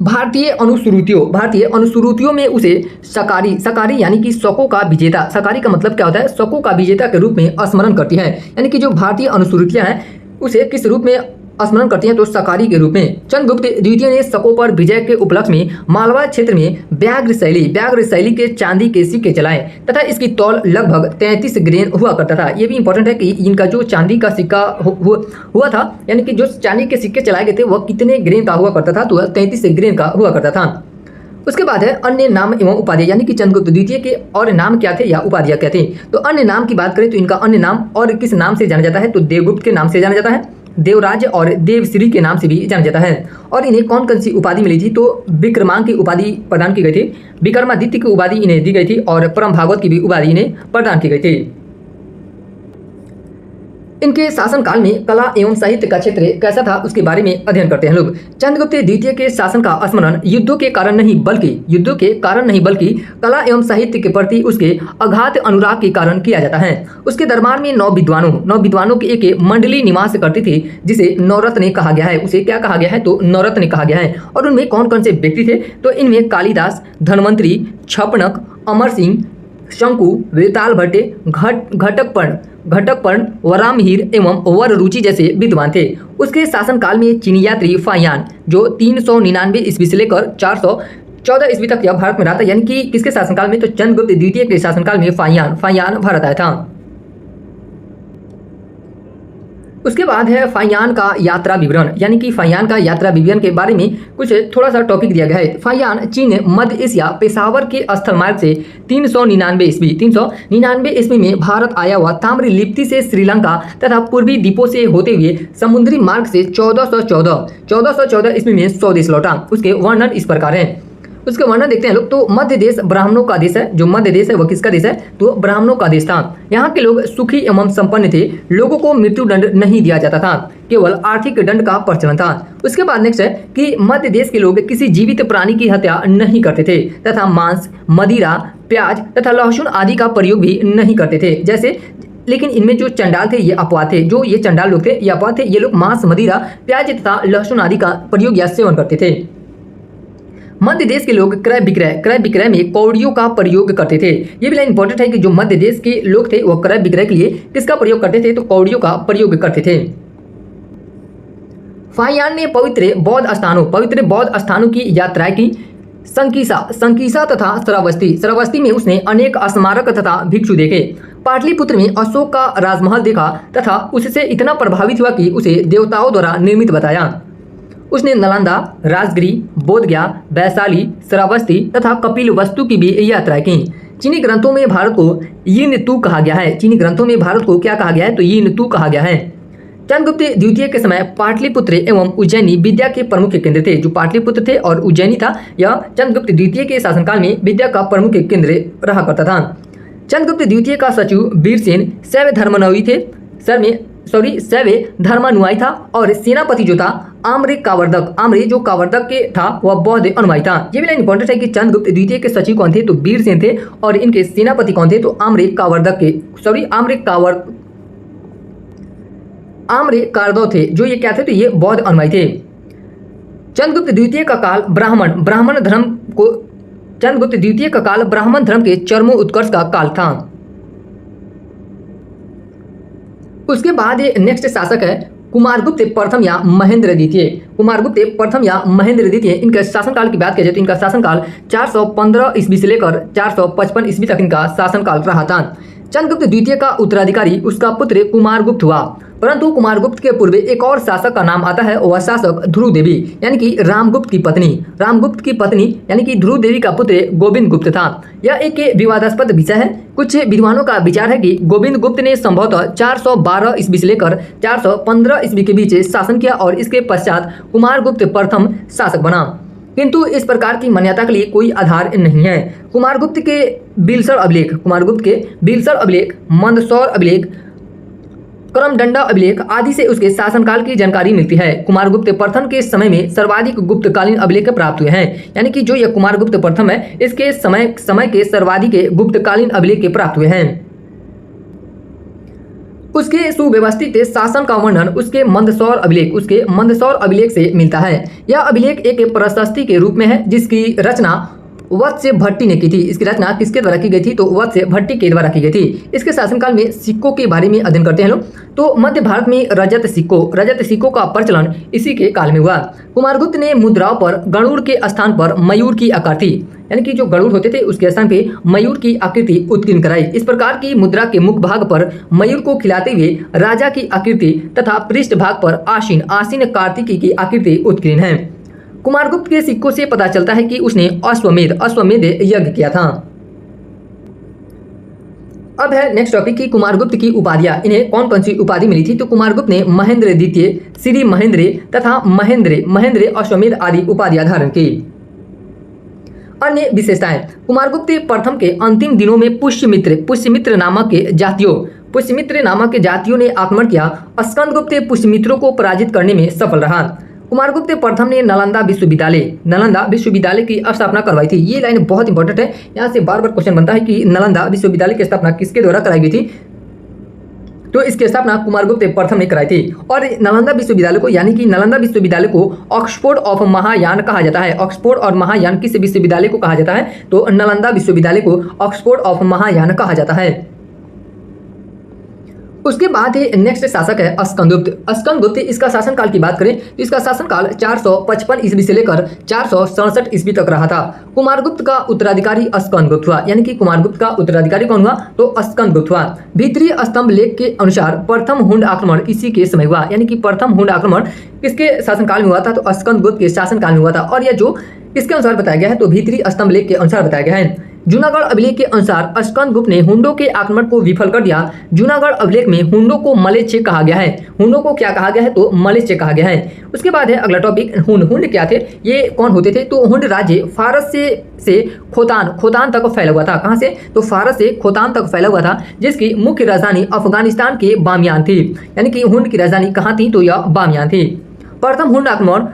भारतीय अनुश्रुतियों में उसे सकारी यानी कि शकों का विजेता, सकारी का मतलब क्या होता है, शकों का विजेता के रूप में स्मरण करती है। यानी कि जो भारतीय अनुश्रुतियां हैं उसे किस रूप में स्मरण करती हैं, तो सकारी के रूप में। चंद्रगुप्त द्वितीय ने शकों पर विजय के उपलक्ष्य में मालवा क्षेत्र में व्याघ्र शैली के चांदी के सिक्के चलाए तथा इसकी तौल लगभग 33 ग्रेन हुआ करता था। ये भी इंपॉर्टेंट है कि इनका जो चांदी का सिक्का हुआ था, यानी कि जो चांदी के सिक्के चलाए गए थे वह कितने ग्रेन का हुआ करता था, तो 33 ग्रेन का हुआ करता था। उसके बाद है अन्य नाम एवं उपाधियां, यानी कि चंद्रगुप्त द्वितीय के और नाम क्या थे या उपाधियां क्या थी। तो अन्य नाम की बात करें तो इनका अन्य नाम और किस नाम से जाना जाता है, तो देवगुप्त के नाम से जाना जाता है, देवराज और देवश्री के नाम से भी जाना जाता है। और इन्हें कौन कौन सी उपाधि मिली थी, तो विक्रमांक की उपाधि प्रदान की गई थी, विक्रमादित्य की उपाधि इन्हें दी गई थी और परम भागवत की भी उपाधि इन्हें प्रदान की गई थी। इनके शासनकाल में कला एवं साहित्य का क्षेत्र कैसा था, उसके बारे में अध्ययन करते हैं लोग। चंद्रगुप्त द्वितीय के शासन का स्मरण युद्धों के कारण नहीं बल्कि कला एवं साहित्य के प्रति उसके अगाध अनुराग के कारण किया जाता है। उसके दरबार में 9 विद्वानों की एक मंडली निवास करती थी, जिसे नवरत्न कहा गया है। उसे क्या कहा गया है, तो नवरत्न कहा गया है। और उनमें कौन कौन से व्यक्ति थे, तो इनमें कालिदास, धन्वंतरी, छपनक, अमर सिंह, शंकु, वेताल भट्टे, घटकपर्ण, वरामहीर एवं वररुचि जैसे विद्वान थे। उसके शासनकाल में चीनी यात्री फाहियान, जो 399 ईस्वी से लेकर 414 ईस्वी तक यह भारत में रहा था, यानी कि किसके शासनकाल में, तो चंद्रगुप्त द्वितीय के शासनकाल में फाहियान भारत आया था। उसके बाद है फाहियान का यात्रा विवरण, यानी कि फाहियान का यात्रा विवरण के बारे में कुछ थोड़ा सा टॉपिक दिया गया है। फाहियान चीन, मध्य एशिया, पेशावर के स्थल मार्ग से 399 ईस्वी में भारत आया हुआ ताम्र लिप्ति से श्रीलंका तथा पूर्वी द्वीपों से होते हुए समुद्री मार्ग से 1414 ईस्वी में स्वदेश लौटा। उसके वर्णन इस प्रकार है। उसके वर्णन देखते हैं लोग। तो मध्य देश ब्राह्मणों का देश है। जो मध्य देश है वह किसका देश है, तो ब्राह्मणों का देश था। यहाँ के लोग सुखी एवं संपन्न थे। लोगों को मृत्यु दंड नहीं दिया जाता था, केवल आर्थिक दंड का प्रचलन था। उसके बाद नेक्स्ट है कि मध्य देश के लोग किसी जीवित प्राणी की हत्या नहीं करते थे तथा मांस, मदिरा, प्याज तथा लहसुन आदि का प्रयोग भी नहीं करते थे। जैसे लेकिन इनमें जो चंडाल थे ये अपवाद थे। जो ये चंडाल लोग थे ये अपवाद थे। ये लोग मांस, मदिरा, प्याज तथा लहसुन आदि का प्रयोग या सेवन करते थे। मध्य देश के लोग क्रय विक्रय में कौड़ियों का प्रयोग करते थे। ये भी लाइन इंपॉर्टेंट है कि जो मध्य देश के लोग थे वो क्रय विक्रय के लिए किसका प्रयोग करते थे, तो कौड़ियों का प्रयोग करते थे। फाहियान ने पवित्र बौद्ध स्थानों की यात्राएं की। संकीसा तथा श्रावस्ती में उसने अनेक स्मारक तथा भिक्षु देखे। पाटलिपुत्र में अशोक का राजमहल देखा तथा उससे इतना प्रभावित हुआ कि उसे देवताओं द्वारा निर्मित बताया। उसने नालंदा, राजगिरी, बोधगया, वैशाली, श्रावस्ती तथा कपिलवस्तु की भी यात्रा की। चीनी ग्रंथों में भारत को यिनतू कहा गया है। चीनी ग्रंथों में भारत को क्या कहा गया है, तो यिनतू कहा गया है। चंद्रगुप्त द्वितीय के समय पाटलिपुत्र एवं उज्जैनी विद्या के प्रमुख केंद्र थे। जो पाटलिपुत्र थे और उज्जैनी था, यह चंद्रगुप्त द्वितीय के शासनकाल में विद्या का प्रमुख केंद्र रहा करता था। चंद्रगुप्त द्वितीय का सचिव वीरसेन शैव धर्मानुयायी था और सेनापति जो था आम्र जो कावर्दक के था वह बौद्ध अनुयायी था। ये भी लाइन इंपॉर्टेंट है कि चंद्रगुप्त द्वितीय के सचिव कौन थे, तो वीरसेन थे और इनके सेनापति कौन थे, तो आम्र कारदव थे। जो ये क्या थे, तो ये बौद्ध अनुयायी थे। चंद्रगुप्त द्वितीय का काल ब्राह्मण धर्म के चरमोत्कर्ष का काल था। उसके बाद ये नेक्स्ट शासक है कुमारगुप्त प्रथम या महेंद्र द्वितीय। कुमारगुप्त प्रथम या महेंद्र द्वितीय, इनके शासनकाल की बात की जाए तो इनका शासनकाल 415 ईस्वी से लेकर 455 ईस्वी तक इनका शासनकाल रहा था। चंद्रगुप्त द्वितीय का उत्तराधिकारी उसका पुत्र कुमारगुप्त हुआ, परंतु कुमारगुप्त के पूर्व एक और शासक का नाम आता है, वह शासक ध्रुव देवी यानी कि रामगुप्त की पत्नी। रामगुप्त की पत्नी यानी कि ध्रुव देवी का पुत्र गोविंद गुप्त था। यह एक विवादास्पद विषय है। कुछ विद्वानों का विचार है कि गोविंद गुप्त ने संभवतः 412 ईस्वी से लेकर 415 ईस्वी के बीच शासन किया और इसके पश्चात कुमारगुप्त प्रथम शासक बना, किंतु इस प्रकार की मान्यता के लिए कोई आधार नहीं है। कुमारगुप्त के बिलसर अभिलेख, मंदसौर अभिलेख, करमडंडा अभिलेख आदि से उसके शासनकाल की जानकारी मिलती है। कुमारगुप्त प्रथम के समय में सर्वाधिक गुप्तकालीन अभिलेख प्राप्त हुए हैं, यानी कि जो यह कुमारगुप्त प्रथम है इसके समय के सर्वाधिक गुप्तकालीन अभिलेख प्राप्त हुए हैं। उसके सुव्यवस्थित शासन का वर्णन उसके मंदसौर अभिलेख से मिलता है। यह अभिलेख एक प्रशस्ति के रूप में है जिसकी रचना वत्स्य भट्टी ने की थी। इसकी रचना किसके द्वारा की गई थी? तो वत्स्य भट्टी के द्वारा की गई थी। इसके शासनकाल में सिक्कों के बारे में अध्ययन करते हैं लोग। तो मध्य भारत में रजत सिक्कों का प्रचलन इसी के काल में हुआ। कुमारगुप्त ने मुद्राओं पर गरुड़ के स्थान पर मयूर की आकृति, यानी कि जो गरुड़ होते थे उसके स्थान पे मयूर की आकृति उत्कीर्ण कराई। इस प्रकार की मुद्रा के मुख भाग पर मयूर को खिलाते हुए राजा की आकृति तथा पृष्ठ भाग पर आसीन कार्तिकी की आकृति उत्कीर्ण है। कुमारगुप्त के सिक्कों से पता चलता है कि उसने अश्वमेध यज्ञ किया था। अब है नेक्स्ट टॉपिक की कुमारगुप्त की उपाधियां। इन्हें कौन कौन सी उपाधि मिली थी? तो कुमारगुप्त ने महेंद्र द्वितीय, श्री महेंद्र तथा महेंद्र अश्वमेध आदि उपाधियां धारण की। अन्य विशेषताएं, कुमारगुप्त प्रथम के अंतिम दिनों में पुष्यमित्र नामक जातियों ने आक्रमण किया। स्कंदगुप्त पुष्यमित्रों को पराजित करने में सफल रहा। कुमारगुप्त प्रथम ने नालंदा विश्वविद्यालय की स्थापना करवाई थी। ये लाइन बहुत इंपॉर्टेंट है, यहाँ से बार बार क्वेश्चन बनता है कि नालंदा विश्वविद्यालय की स्थापना किसके द्वारा कराई गई थी? तो इसकी स्थापना कुमारगुप्त प्रथम ने कराई थी। और नालंदा विश्वविद्यालय को ऑक्सफोर्ड ऑफ महायान कहा जाता है। ऑक्सफोर्ड और महायान किस विश्वविद्यालय को कहा जाता है? तो नालंदा विश्वविद्यालय को ऑक्सफोर्ड ऑफ महायान कहा जाता है। उसके बाद ही नेक्स्ट शासक है स्कंदगुप्त। इसका शासनकाल की बात करें तो इसका शासनकाल 455 ईस्वी से लेकर 467 ईस्वी तक रहा था। कुमारगुप्त का उत्तराधिकारी स्कंदगुप्त हुआ, यानी कि कुमारगुप्त का उत्तराधिकारी कौन हुआ? तो स्कंदगुप्त हुआ। भीतरी स्तंभ लेख के अनुसार प्रथम हुंड आक्रमण इसी के समय हुआ, यानी कि प्रथम हुंड आक्रमण किसके शासनकाल में हुआ था? तो स्कंदगुप्त के शासनकाल में हुआ था। और यह जो किसके अनुसार बताया गया है? तो भीतरी स्तंभ लेख के अनुसार बताया गया है। जूनागढ़ अभिलेख के अनुसार स्कंदगुप्त ने हुंडों के आक्रमण को विफल कर दिया। जूनागढ़ अभिलेख में हुंडों को मलेच्छ कहा गया है। हुंडों को क्या कहा गया है? तो मलेच्छ कहा गया है। उसके बाद है अगला टॉपिक हुंड क्या थे? ये कौन होते थे? तो हुंड राज्य फारस से खोतान तक फैला हुआ था। कहाँ से? तो फारस से खोतान तक फैला हुआ था, जिसकी मुख्य राजधानी अफगानिस्तान के बामियान थी, यानी कि हुंड की राजधानी कहाँ थी? तो यह बामियान थी। प्रथम हुंड आक्रमण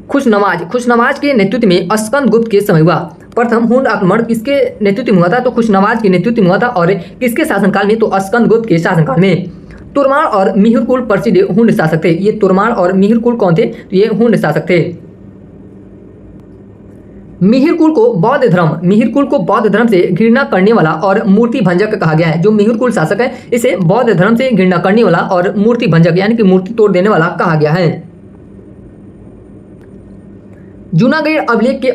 खुशनवाज के नेतृत्व में स्कंदगुप्त के समय हुआ। प्रथम हुंड आक्रमण किसके नेतृत्व में हुआ था? तो खुशनवाज के नेतृत्व में हुआ था। और किसके शासनकाल में? तो स्कंदगुप्त के शासनकाल में। तोरमाण और मिहिरकुल प्रसिद्ध हुंड शासक थे। ये तोरमाण और मिहिरकुल कौन थे? तो ये हुंड शासक थे। मिहिरकुल को बौद्ध धर्म से घृणा करने वाला और मूर्ति भंजक कहा गया है। जो मिहिरकुल शासक है इसे बौद्ध धर्म से घृणा करने वाला और मूर्ति भंजक यानी कि मूर्ति तोड़ देने वाला कहा गया है। जूनागढ़ अभिलेख के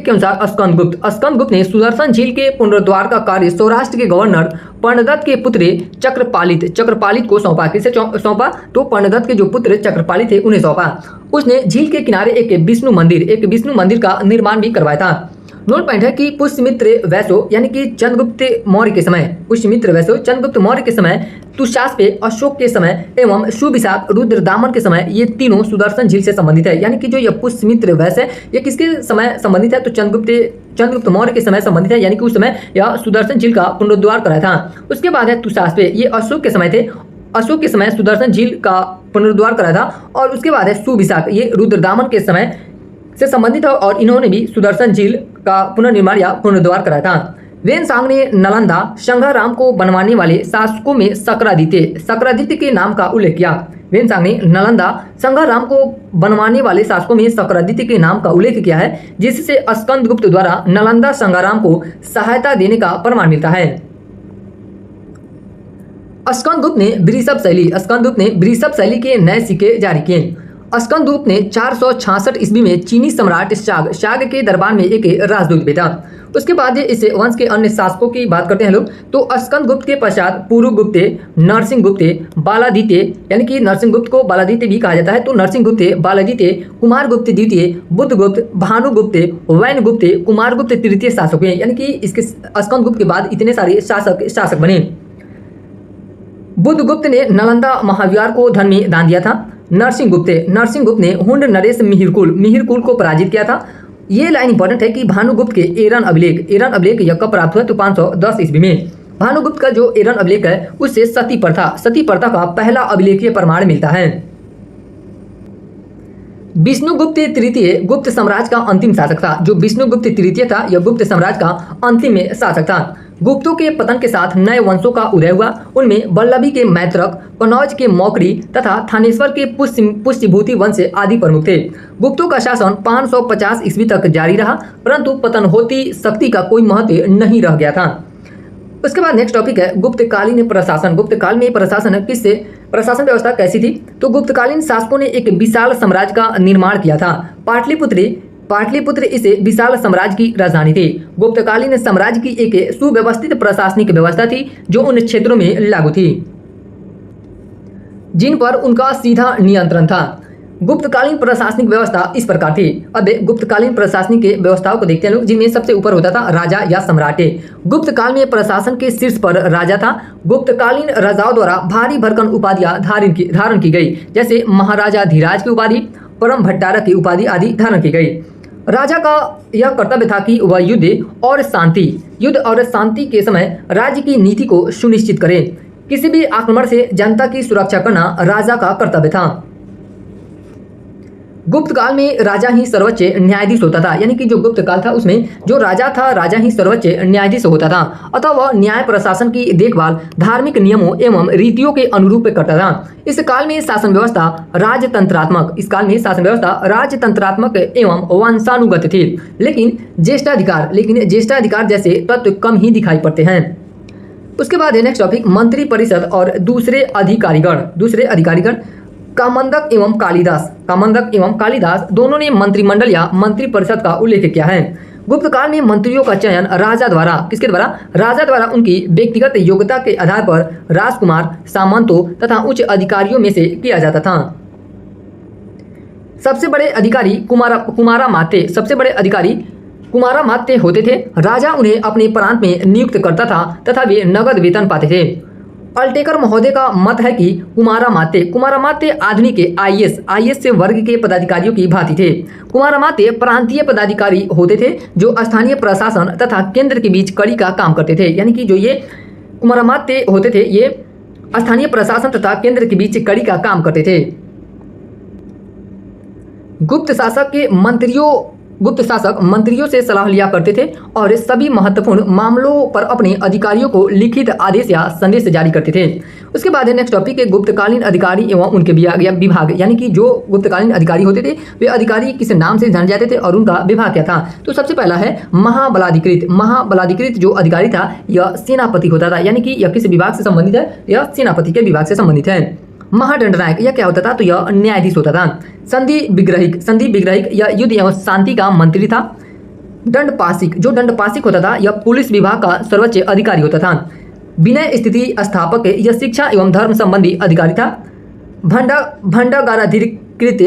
अनुसार स्कंदगुप्त ने सुदर्शन झील के पुनरुद्धार का कार्य सौराष्ट्र के गवर्नर पर्णदत्त के पुत्र चक्रपालित को सौंपा। किसे सौंपा? तो पर्णदत्त के जो पुत्र चक्रपालित थे उन्हें सौंपा। उसने झील के किनारे एक विष्णु मंदिर का निर्माण भी करवाया था। नोट पॉइंट है कि पुष्यमित्र वैसो यानी कि चंद्रगुप्त मौर्य के समय तुषास पे अशोक के समय एवं सुविशाख रुद्रदामन के समय ये तीनों सुदर्शन झील से संबंधित है। यानी कि जो यह पुष्यमित्र वैश्य ये किसके समय संबंधित है? तो चंद्रगुप्त मौर्य के समय संबंधित है, यानी कि उस समय यह सुदर्शन झील का पुनरुद्धार कराया था। उसके बाद है तुषास पे, ये अशोक के समय थे। अशोक के समय सुदर्शन झील का पुनरुद्धार कराया था। और उसके बाद है सुविशाख, ये रुद्रदामन के समय से संबंधित है और इन्होंने भी सुदर्शन झील का पुनर्निर्माण या पुनरुद्धार कराया था। वेनसांग ने नालंदा संघाराम को बनवाने वाले शासकों में सक्रादित्य के नाम का उल्लेख किया। वेनसांग ने नालंदा संघाराम को बनवाने वाले शासकों में सक्रादित्य के नाम का उल्लेख किया है, जिससे स्कंदगुप्त द्वारा नालंदा संघाराम को सहायता देने का प्रमाण मिलता है। स्कंदगुप्त ने वृषभ शैली के नए सिक्के जारी किए। स्कंदगुप्त ने 466 ईस्वी में चीनी सम्राट शाग के दरबार में एक राजदूत भेजा। उसके बाद इस वंश के अन्य शासकों की बात करते हैं लोग, तो स्कंदगुप्त के पश्चात पुरुगुप्त, नरसिंहगुप्त, बालादित्य, यानी कि नरसिंहगुप्त को बालादित्य भी कहा जाता है, तो नरसिंहगुप्त, बालादित्य, कुमारगुप्त द्वितीय, बुद्धगुप्त, भानुगुप्त, वैनगुप्त, कुमारगुप्त तृतीय शासक हुए। यानी कि इसके स्कंदगुप्त के बाद इतने सारे शासक बने। बुद्धगुप्त ने नालंदा महाविहार को धन में दान दिया था। नरसिंहगुप्त ने हुंड नरेश मिहिरकुल को पराजित किया था। ये लाइन इंपॉर्टेंट है कि भानुगुप्त के एरन अभिलेख यह कब प्राप्त हुआ, तो 510 ईस्वी में। भानुगुप्त का जो एरन अभिलेख है उससे सती प्रथा का पहला अभिलेखीय प्रमाण मिलता है। विष्णुगुप्त तृतीय गुप्त साम्राज्य का अंतिम शासक था। जो विष्णुगुप्त तृतीय था यह गुप्त साम्राज्य का अंतिम शासक था। गुप्तों के पतन के साथ नए वंशों का उदय हुआ। उनमें वल्लभी के मैत्रक, कनौज के मौकरी तथा थानेश्वर के पुष्यभूति वंश आदि प्रमुख थे। गुप्तों का शासन 550 ईस्वी तक जारी रहा, परंतु पतन होती शक्ति का कोई महत्व नहीं रह गया था। उसके बाद नेक्स्ट टॉपिक है गुप्तकालीन प्रशासन। गुप्तकाल में प्रशासन व्यवस्था कैसी थी, तो गुप्तकालीन शासकों ने एक विशाल साम्राज्य का निर्माण किया था। पाटलिपुत्र इस विशाल साम्राज्य की राजधानी थी। गुप्तकालीन साम्राज्य की एक सुव्यवस्थित प्रशासनिक व्यवस्था थी जो उन क्षेत्रों में लागू थी जिन पर उनका सीधा नियंत्रण था। गुप्तकालीन प्रशासनिक व्यवस्था इस प्रकार थी। अब गुप्तकालीन प्रशासनिक व्यवस्थाओं को देखते हैं लोग, जिनमें सबसे ऊपर होता था राजा या सम्राट। गुप्त काल में प्रशासन के शीर्ष पर राजा था। गुप्तकालीन राजाओं द्वारा भारी भरकम उपाधियां धारण की गई, जैसे महाराजा धीराज की उपाधि, परम भट्टारक की उपाधि आदि धारण की गई। राजा का यह कर्तव्य था कि वह युद्ध और शांति के समय राज्य की नीति को सुनिश्चित करे। किसी भी आक्रमण से जनता की सुरक्षा करना राजा का कर्तव्य था। गुप्त काल में राजा ही सर्वोच्च न्यायाधीश होता था। यानी कि जो गुप्त काल था उसमें जो राजा था, राजा ही सर्वोच्च न्यायाधीश होता था। अतः वह न्याय प्रशासन की देखभाल धार्मिक नियमों एवं रीतियों के अनुरूप करता था। इस काल में शासन व्यवस्था राजतंत्रात्मक एवं वंशानुगत थी, लेकिन ज्येष्ठाधिकार जैसे तत्व कम ही दिखाई पड़ते हैं। उसके बाद है नेक्स्ट टॉपिक मंत्री परिषद और दूसरे अधिकारीगण। कामंदक एवं कालिदास दोनों ने मंत्रिमंडल या मंत्री परिषद का उल्लेख किया है। गुप्त काल में मंत्रियों का चयन राजा द्वारा उनकी व्यक्तिगत योग्यता के आधार पर राजकुमार, सामंतों तथा उच्च अधिकारियों में से किया जाता था। सबसे बड़े अधिकारी कुमारा मात्य होते थे। राजा उन्हें अपने प्रांत में नियुक्त करता था तथा वे नगद वेतन पाते थे। अल्टेकर महोदय का मत है कि कुमारा मात्य आधुनिक आईएएस वर्ग के पदाधिकारियों की भांति थे। कुमारा मात्य प्रांतीय पदाधिकारी होते थे जो स्थानीय प्रशासन तथा केंद्र के बीच कड़ी का काम करते थे। यानी कि जो ये कुमारा मात्य होते थे ये स्थानीय प्रशासन तथा केंद्र के बीच कड़ी का काम करते थे। गुप्त शासक मंत्रियों से सलाह लिया करते थे और सभी महत्वपूर्ण मामलों पर अपने अधिकारियों को लिखित आदेश या संदेश जारी करते थे। उसके बाद है नेक्स्ट टॉपिक है गुप्तकालीन अधिकारी एवं उनके विभाग। यानी कि जो गुप्तकालीन अधिकारी होते थे वे अधिकारी किस नाम से जाने जाते थे और उनका विभाग क्या था। तो सबसे पहला है महाबलाधिकृत जो अधिकारी था यह सेनापति होता था। यानी कि यह किस विभाग से संबंधित है, यह सेनापति के विभाग से संबंधित है। महादंडनायक यह क्या होता था, तो यह न्यायाधीश होता था। संधि विग्रहिक यह युद्ध एवं शांति का मंत्री था। दंडपाशिक होता था यह पुलिस विभाग का सर्वोच्च अधिकारी होता था। विनय स्थिति स्थापक यह शिक्षा एवं धर्म संबंधी अधिकारी था। भंडागाराधिकृत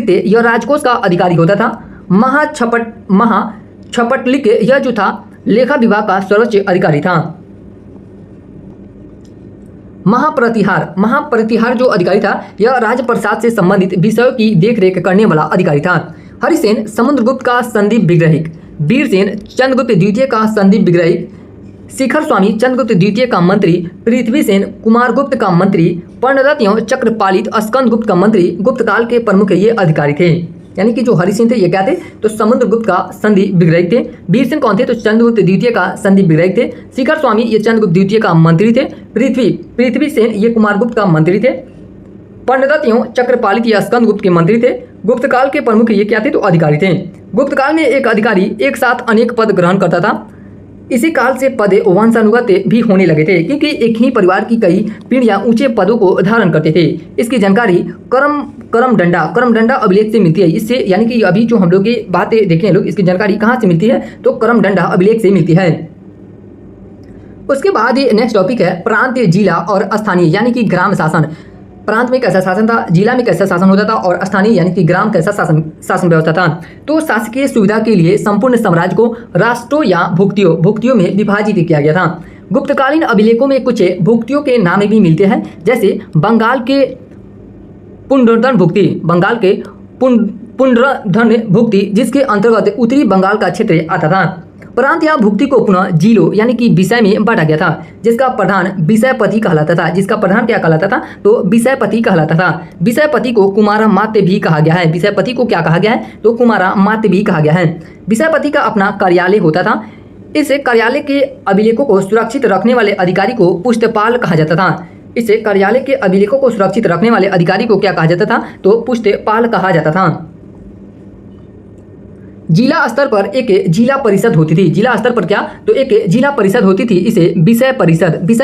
यह राजकोष का अधिकारी होता था। महाछपटलिक यह जो था लेखा विभाग का सर्वोच्च अधिकारी था। महाप्रतिहार जो अधिकारी था यह राजप्रसाद से संबंधित विषयों की देखरेख करने वाला अधिकारी था। हरिसेन समुद्रगुप्त का संदीप विग्रहिक। वीरसेन चंद्रगुप्त द्वितीय का संदीप विग्रहिक। शिखर स्वामी चंद्रगुप्त द्वितीय का मंत्री। पृथ्वीसेन कुमारगुप्त का मंत्री। पर्णदत्त एवं चक्रपालित स्कंदगुप्त का मंत्री गुप्त काल के प्रमुख ये अधिकारी थे। यानी कि जो हरिसेन थे ये क्या थे, तो समुद्रगुप्त का संदीप विग्रहिक थे। वीरसेन कौन थे, तो चंद्रगुप्त द्वितीय का संदीप विग्रहिक थे। शिखर स्वामी ये चंद्रगुप्त द्वितीय का मंत्री थे। पृथ्वीसेन ये कुमारगुप्त का मंत्री थे। पर्णदत्त एवं चक्रपालित ये स्कंदगुप्त के मंत्री थे। गुप्त काल के प्रमुख ये क्या थे, तो अधिकारी थे। गुप्त काल में एक अधिकारी एक साथ अनेक पद ग्रहण करता था। इसी काल से पद वंशानुगत भी होने लगे थे, क्योंकि एक ही परिवार की कई पीढ़ियां ऊंचे पदों को धारण करते थे। इसकी जानकारी करमडंडा अभिलेख से मिलती है। इससे यानी कि अभी जो हम लोग ये बातें देखे हैं लोग, इसकी जानकारी कहाँ से मिलती है, तो करमडंडा अभिलेख से मिलती है। उसके बाद ये नेक्स्ट टॉपिक है प्रांत, जिला और स्थानीय यानी कि ग्राम शासन। प्रांत में कैसा शासन था, जिला में कैसा शासन होता था, और स्थानीय यानी कि ग्राम कैसा शासन व्यवस्था था। तो शासकीय सुविधा के लिए संपूर्ण साम्राज्य को राष्ट्रों या भुक्तियों में विभाजित किया गया था। गुप्तकालीन अभिलेखों में कुछ भुक्तियों के नाम भी मिलते हैं, जैसे बंगाल के पुनर्धन भुक्ति, जिसके अंतर्गत उत्तरी बंगाल का क्षेत्र आता था। प्रांत या भुक्ति को पुनः जिलों यानी कि विषय में बांटा गया था, जिसका प्रधान विषयपति कहलाता था। जिसका प्रधान क्या कहलाता था, तो विषयपति कहलाता था। विषयपति को कुमारामात्य भी कहा गया है। विषयपति को क्या कहा गया है, तो कुमारामात्य भी कहा गया है। विषयपति का अपना कार्यालय होता था। इस कार्यालय के अभिलेखों को सुरक्षित रखने वाले अधिकारी को पुस्तपाल कहा जाता था। इस कार्यालय के अभिलेखों को सुरक्षित रखने वाले अधिकारी को क्या कहा जाता था, तो पुस्तपाल कहा जाता था। जिला स्तर पर एक जिला परिषद होती थी। जिला स्तर पर क्या, तो एक जिला परिषद होती थी। इसे विषय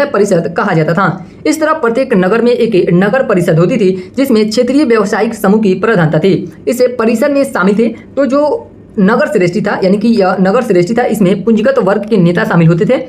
परिषद कहा जाता था। इस तरह प्रत्येक नगर में एक नगर परिषद होती थी, जिसमें क्षेत्रीय व्यवसायिक समूह की प्रधानता थी। इस परिषद में शामिल थे तो जो नगर श्रेष्ठी था, यानी कि यह नगर श्रेष्ठी था, इसमें पूंजीगत वर्ग के नेता शामिल होते थे।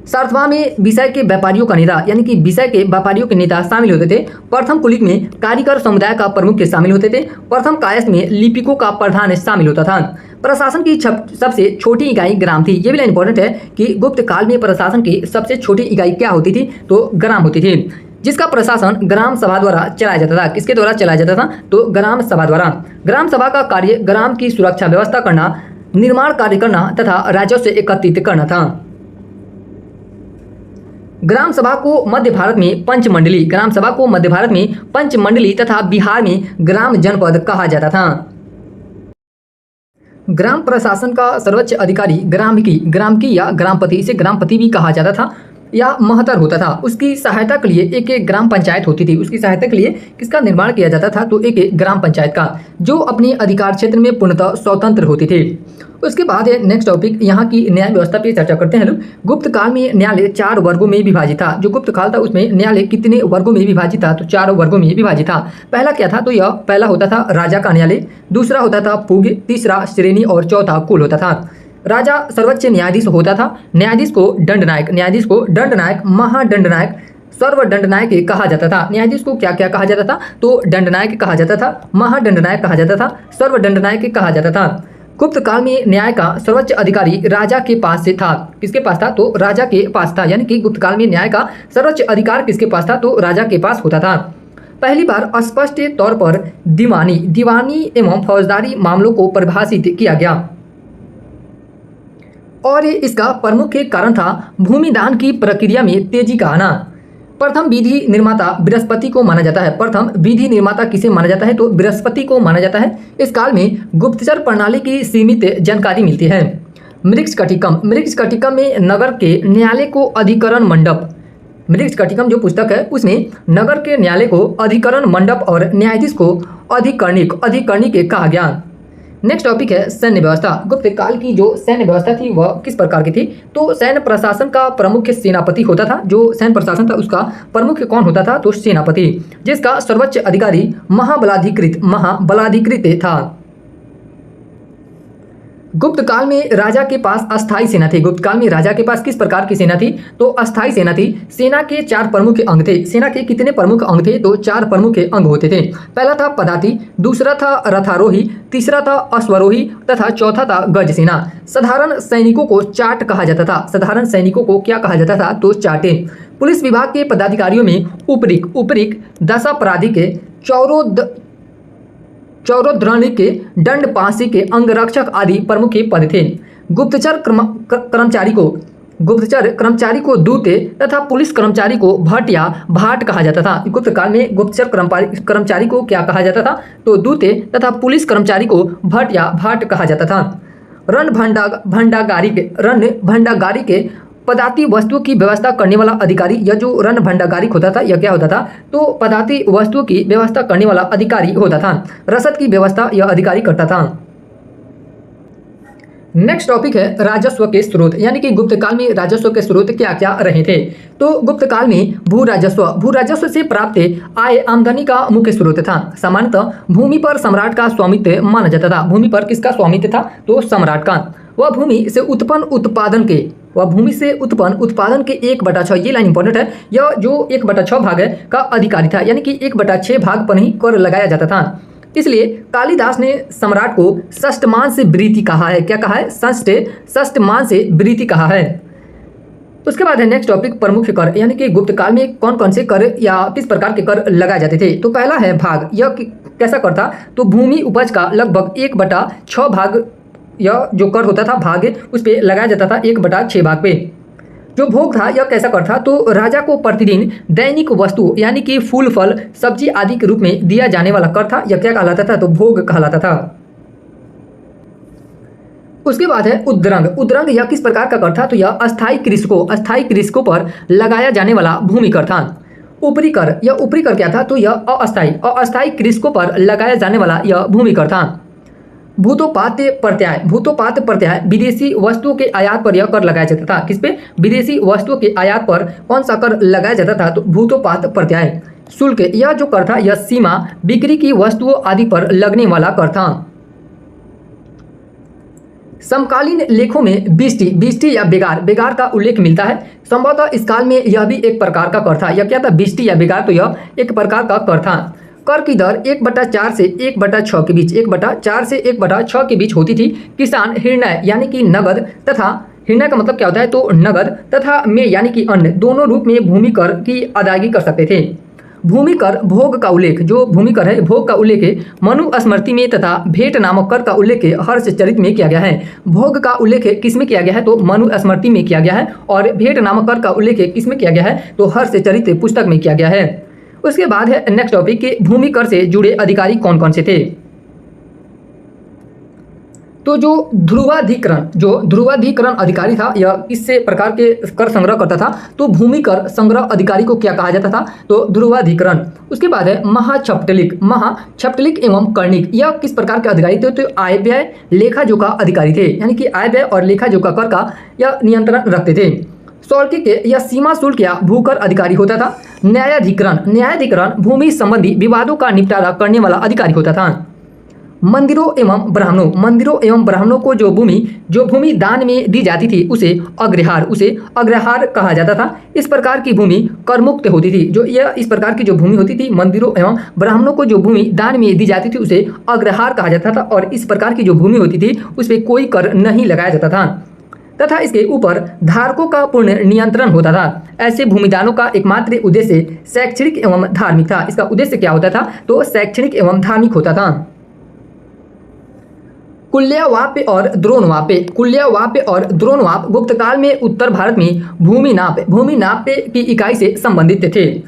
सार्थवा में विषय के व्यापारियों का नेता यानी कि विषय के व्यापारियों के नेता शामिल होते थे। प्रथम कुलिक में कारीगर समुदाय का प्रमुख शामिल होते थे। प्रथम कायस्थ में लिपिकों का प्रधान शामिल होता था। प्रशासन की सबसे छोटी इकाई ग्राम थी। ये भी लाइन इंपॉर्टेंट है कि गुप्त काल में प्रशासन की सबसे छोटी इकाई क्या होती थी, तो ग्राम होती थी, जिसका प्रशासन ग्राम सभा द्वारा चलाया जाता था। किसके द्वारा चलाया जाता था, तो ग्राम सभा द्वारा। ग्राम सभा का कार्य ग्राम की सुरक्षा व्यवस्था करना, निर्माण कार्य करना तथा राजस्व एकत्रित करना था। ग्राम सभा को मध्य भारत में पंचमंडली तथा बिहार में ग्राम जनपद कहा जाता था। ग्राम प्रशासन का सर्वोच्च अधिकारी ग्राम की या ग्रामपति, इसे ग्रामपति भी कहा जाता था या महतर होता था। उसकी सहायता के लिए एक ग्राम पंचायत होती थी। उसकी सहायता के लिए किसका निर्माण किया जाता था, तो एक ग्राम पंचायत का, जो अपने अधिकार क्षेत्र में पूर्णतः स्वतंत्र होती थी। उसके बाद नेक्स्ट टॉपिक यहाँ की न्याय व्यवस्था पे चर्चा करते हैं लोग। गुप्त काल में न्यायालय 4 वर्गों में विभाजित था। जो गुप्त काल था उसमें न्यायालय कितने वर्गों में विभाजित था, तो 4 वर्गों में विभाजित था। पहला क्या था, तो यह पहला होता था राजा का न्यायालय, दूसरा होता था पुग, तीसरा श्रेणी और चौथा कुल होता था। राजा सर्वोच्च न्यायाधीश होता था। न्यायाधीश को दंडनायक, महादंडनायक, सर्वदंडनायक कहा जाता था। न्यायाधीश को क्या क्या कहा जाता था, तो दंडनायक कहा जाता था, महादंडनायक कहा जाता था, सर्वदंडनायक कहा जाता था। गुप्त काल में न्याय का सर्वोच्च अधिकारी राजा के पास से था। किसके पास था, तो राजा के पास था। यानी कि गुप्त काल में न्याय का सर्वोच्च अधिकार किसके पास था, तो राजा के पास होता था। पहली बार स्पष्ट तौर पर दीवानी एवं फौजदारी मामलों को परिभाषित किया गया, और इसका प्रमुख कारण था भूमिदान की प्रक्रिया में तेजी का आना। प्रथम विधि निर्माता बृहस्पति को माना जाता है। प्रथम विधि निर्माता किसे माना जाता है, तो बृहस्पति को माना जाता है। इस काल में गुप्तचर प्रणाली की सीमित जानकारी मिलती है। मृगस्कटिकम में नगर के न्यायालय को अधिकरण मंडप, मृगस्कटिकम जो पुस्तक है उसमें नगर के न्यायालय को अधिकरण मंडप और न्यायाधीश को अधिकरणिक कहा गया। नेक्स्ट टॉपिक है सैन्य व्यवस्था। गुप्त काल की जो सैन्य व्यवस्था थी वह किस प्रकार की थी, तो सैन्य प्रशासन का प्रमुख सेनापति होता था। जो सैन्य प्रशासन था उसका प्रमुख कौन होता था, तो सेनापति, जिसका सर्वोच्च अधिकारी महाबलाधिकृत था। गुप्त काल में राजा के पास अस्थायी सेना थी। गुप्त काल में राजा के पास किस प्रकार की सेना थी, तो अस्थायी सेना थी। सेना के 4 प्रमुख अंग थे। सेना के कितने प्रमुख अंग थे, तो 4 प्रमुख अंग होते थे। पहला था पदाति, दूसरा था रथारोही, तीसरा था अश्वरोही तथा चौथा था गज सेना। साधारण सैनिकों को चाट कहा जाता था। साधारण सैनिकों को क्या कहा जाता था, तो चाटे। पुलिस विभाग के पदाधिकारियों में उपरिक, दशापराधिक, चौरोद्रणिक, दंड पासी के, अंगरक्षक आदि प्रमुख पद थे। गुप्तचर कर्मचारी को दूत तथा पुलिस कर्मचारी को भट या भाट कहा जाता था। गुप्त काल में गुप्तचर कर्मचारी को क्या कहा जाता था, तो दूत तथा पुलिस कर्मचारी को भट या भाट कहा जाता था। रण भंडागारी के पदाति वस्तुओं की व्यवस्था करने वाला अधिकारी, यह जो रण भंडागारिक होता था यह क्या होता था, तो पदाति वस्तुओं की व्यवस्था करने वाला अधिकारी होता था। रसद की व्यवस्था यह अधिकारी करता था। नेक्स्ट टॉपिक है राजस्व के स्रोत, यानी कि गुप्त काल में राजस्व के स्रोत क्या क्या रहे थे। तो गुप्त काल में भू राजस्व से प्राप्त आय आमदनी का मुख्य स्रोत था। सामान्यतः भूमि पर सम्राट का स्वामित्व माना जाता था। भूमि पर किसका स्वामित्व था? तो सम्राट का। वह भूमि से उत्पन्न उत्पादन के 1/6, ये लाइन इंपॉर्टेंट है, यह जो 1/6 भाग है का अधिकारी था, यानी कि 1/6 भाग पर ही कर लगाया जाता था। इसलिए कालिदास ने सम्राट को षष्ठमान से वृत्ति कहा है। क्या कहा है? षष्ठमान से वृत्ति कहा है। उसके बाद है नेक्स्ट टॉपिक प्रमुख कर, यानी कि गुप्त काल में कौन कौन से कर या किस प्रकार के कर लगाए जाते थे। तो पहला है भाग। यह कैसा कर था? तो भूमि उपज का लगभग 1/6 भाग, यह जो कर होता था भाग, उस पर लगाया जाता था 1/6 भाग पे। जो भोग था, यह कैसा कर था? तो राजा को प्रतिदिन दैनिक वस्तु, यानी कि फूल फल सब्जी आदि के रूप में दिया जाने वाला कर था। यह क्या कहलाता था? तो भोग कहलाता था। उसके बाद है उद्रंग। यह किस प्रकार का कर था? तो यह अस्थायी कृषकों पर लगाया जाने वाला भूमि कर था। ऊपरी कर, यह ऊपरी कर क्या था? तो यह अस्थायी कृषकों पर लगाया जाने वाला यह भूमि कर था। भूतोपात्य प्रत्याय, विदेशी वस्तुओं के आयात पर यह कर लगाया जाता था। किस पे? विदेशी वस्तुओं के आयात पर कौन सा कर लगाया जाता था? तो भूतोपात प्रत्याय। शुल्क, यह जो कर था, यह सीमा बिक्री की वस्तुओं आदि पर लगने वाला कर था। समकालीन लेखों में बिष्टि या बेगार का उल्लेख मिलता है। संभवतः इस काल में यह भी एक प्रकार का कर था। यह क्या था? बिष्टि या बेगार, तो यह एक प्रकार का कर था। कर की दर 1/4 से 1/6 के बीच, 1/4 से 1/6 के बीच होती थी। किसान हिरण्य यानी कि नगद तथा, हिरण्य का मतलब क्या होता है? तो नगद तथा में यानी कि अन्न, दोनों रूप में भूमि कर की अदायगी कर सकते थे। भूमि कर भोग का उल्लेख, जो भूमि कर है भोग का उल्लेख मनुस्मृति में तथा भेंट नामक कर का उल्लेख हर्षचरित में किया गया है। भोग का उल्लेख किस में किया गया है? तो मनुस्मृति में किया गया है। और भेंट नामक कर का उल्लेख किस में किया गया है? तो हर्षचरित पुस्तक में किया गया है। उसके बाद है नेक्स्ट टॉपिक कि भूमि कर से जुड़े अधिकारी कौन कौन से थे। तो जो ध्रुवाधिकरण अधिकारी था, यह किससे प्रकार के कर संग्रह करता था? तो भूमि कर संग्रह अधिकारी को क्या कहा जाता था? तो ध्रुवाधिकरण। उसके बाद है महाक्षपटलिक एवं कर्णिक, यह किस प्रकार के अधिकारी थे? तो आय व्यय लेखा जोखा अधिकारी थे, यानी कि आय व्यय और लेखा जोखा कर का यह नियंत्रण रखते थे। शौल्किक या सीमा शुल्क या भूकर अधिकारी होता था। न्यायाधिकरण भूमि संबंधी विवादों का निपटारा करने वाला अधिकारी होता था। मंदिरों एवं ब्राह्मणों को जो भूमि दान में दी जाती थी उसे अग्रहार कहा जाता था। इस प्रकार की भूमि कर मुक्त होती थी। जो यह इस प्रकार की जो भूमि होती थी, मंदिरों एवं ब्राह्मणों को जो भूमि दान में दी जाती थी उसे अग्रहार कहा जाता था। और इस प्रकार की जो भूमि होती थी उस पर कोई कर नहीं लगाया जाता था तथा इसके ऊपर धारकों का पूर्ण नियंत्रण होता था। ऐसे भूमिदानों का एकमात्र उद्देश्य शैक्षणिक एवं धार्मिक था। इसका उद्देश्य क्या होता था? तो शैक्षणिक एवं धार्मिक होता था। कुल्यवाप्य और द्रोणवाप्य गुप्त काल में उत्तर भारत में भूमि नाप की इकाई से संबंधित थे।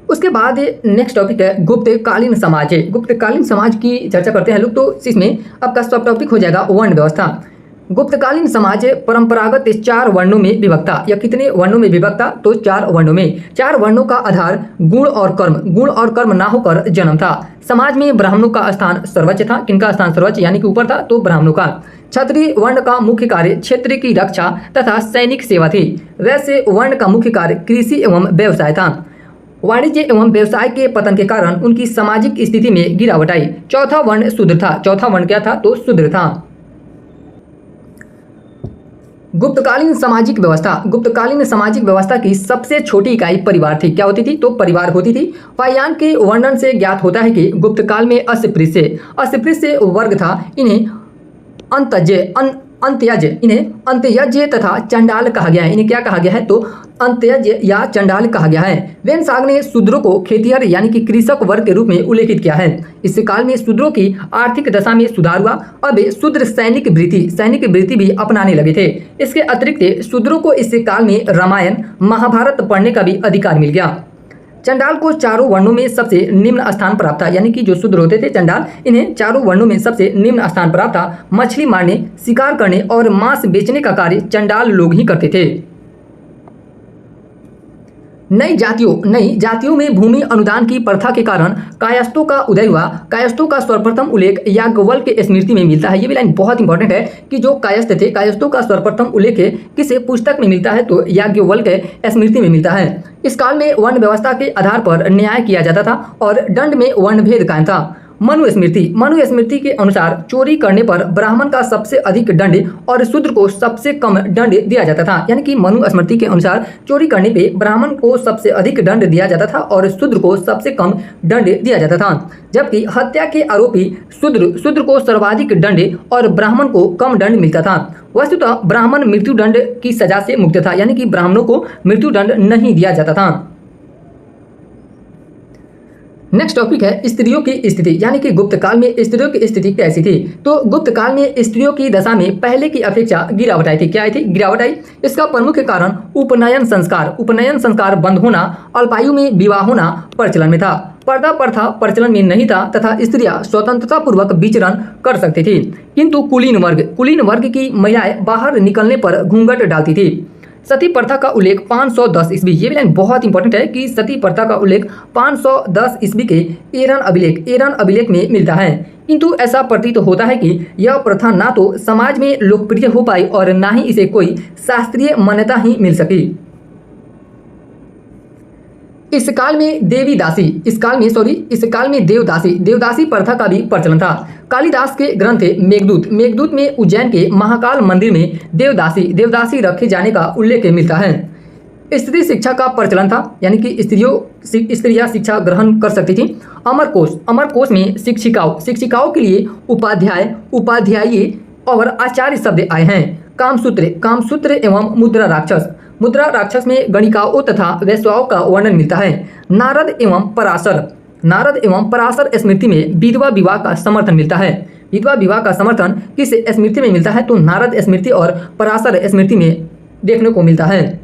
उसके बाद नेक्स्ट टॉपिक है गुप्तकालीन समाज की चर्चा करते हैं लोग। तो इसमें आपका सब टॉपिक हो जाएगा वर्ण व्यवस्था। गुप्तकालीन समाज परंपरागत 4 वर्णों में विभक्त था। या कितने वर्णों में विभक्त था? तो 4 वर्णों में। 4 वर्णों का आधार गुण और कर्म ना होकर जन्म था। समाज में ब्राह्मणों का स्थान सर्वोच्च था। किनका स्थान सर्वोच्च यानी कि ऊपर था? तो ब्राह्मणों का। क्षत्रिय वर्ण का मुख्य कार्य क्षेत्र की रक्षा तथा सैनिक सेवा थी। वैश्य वर्ण का मुख्य कार्य कृषि एवं व्यवसाय था। वाणिज्य एवं व्यवसाय के पतन के कारण उनकी सामाजिक स्थिति में गिरावट आई। चौथा वर्ण शूद्र था। चौथा वर्ण क्या था? तो शूद्र था। गुप्तकालीन सामाजिक व्यवस्था की सबसे छोटी इकाई परिवार थी। क्या होती थी? तो परिवार होती थी। पाय्यान के वर्णन से ज्ञात होता है कि गुप्त काल में अस्पृश्य वर्ग था। इन्हें अंत्यज तथा चंडाल कहा गया है। इन्हें क्या कहा गया है? तो अंत्यज या चंडाल कहा गया है। वेनसाग ने शूद्रों को खेतिहर यानी कि कृषक वर्ग के रूप में उल्लेखित किया है। इस काल में शूद्रों की आर्थिक दशा में सुधार हुआ। अब शूद्र सैनिक वृत्ति भी अपनाने लगे थे। इसके अतिरिक्त शूद्रों को इस काल में रामायण महाभारत पढ़ने का भी अधिकार मिल गया। चंडाल को 4 वर्णों में सबसे निम्न स्थान प्राप्त था। यानी कि जो शूद्र होते थे चंडाल, इन्हें 4 वर्णों में सबसे निम्न स्थान प्राप्त था। मछली मारने, शिकार करने और मांस बेचने का कार्य चंडाल लोग ही करते थे। नई जातियों में भूमि अनुदान की प्रथा के कारण कायस्थों का उदय हुआ। कायस्थों का सर्वप्रथम उल्लेख याज्ञवल्क्य के स्मृति में मिलता है। ये भी लाइन बहुत इंपॉर्टेंट है कि जो कायस्थ थे, कायस्थों का सर्वप्रथम उल्लेख किस पुस्तक में मिलता है, तो याज्ञवल्क्य के स्मृति में मिलता है। इस काल में वर्ण व्यवस्था के आधार पर न्याय किया जाता था और दंड में वर्णभेद कायम था। मनुस्मृति के अनुसार चोरी करने पर ब्राह्मण का सबसे अधिक दंड और शूद्र को सबसे कम दंड दिया जाता था। यानी कि मनुस्मृति के अनुसार चोरी करने पे ब्राह्मण को सबसे अधिक दंड दिया जाता था और शूद्र को सबसे कम दंड दिया जाता था, जबकि हत्या के आरोपी शूद्र को सर्वाधिक दंड और ब्राह्मण को कम दंड मिलता था। वस्तुतः ब्राह्मण मृत्युदंड की सजा से मुक्त था, यानी कि ब्राह्मणों को मृत्युदंड नहीं दिया जाता था। नेक्स्ट टॉपिक है स्त्रियों की स्थिति, यानी कि गुप्त काल में स्त्रियों की स्थिति कैसी थी। तो गुप्त काल में स्त्रियों की दशा में पहले की अपेक्षा गिरावट आई थी। क्या आई थी? गिरावट आई। इसका प्रमुख कारण उपनयन संस्कार बंद होना, अल्पायु में विवाह होना प्रचलन में था। पर्दा प्रथा प्रचलन में नहीं था तथा स्त्रियां स्वतंत्रता पूर्वक विचरण कर सकती थी, किंतु कुलीन वर्ग की महिलाएं बाहर निकलने पर घूंघट डालती थी। सती प्रथा का उल्लेख 510 ईस्वी, ये भी लाइन बहुत इंपॉर्टेंट है कि सती प्रथा का उल्लेख 510 ईस्वी के एरन अभिलेख में मिलता है, किंतु ऐसा प्रतीत होता है कि यह प्रथा ना तो समाज में लोकप्रिय हो पाई और ना ही इसे कोई शास्त्रीय मान्यता ही मिल सकी। इस काल में देवदासी प्रथा का भी प्रचलन था। कालिदास के ग्रंथ मेघदूत में उज्जैन के महाकाल मंदिर में देवदासी रखे जाने का उल्लेख मिलता है। स्त्री शिक्षा का प्रचलन था, यानी कि स्त्रियां शिक्षा ग्रहण कर सकती थी। अमरकोश में शिक्षिकाओं के लिए उपाध्यायी और आचार्य शब्द आए हैं। कामसूत्र एवं मुद्रा राक्षस में गणिकाओं तथा वैश्याओं का वर्णन मिलता है। नारद एवं पराशर स्मृति में विधवा विवाह का समर्थन मिलता है। विधवा विवाह का समर्थन किस स्मृति में मिलता है? तो नारद स्मृति और पराशर स्मृति में देखने को मिलता है।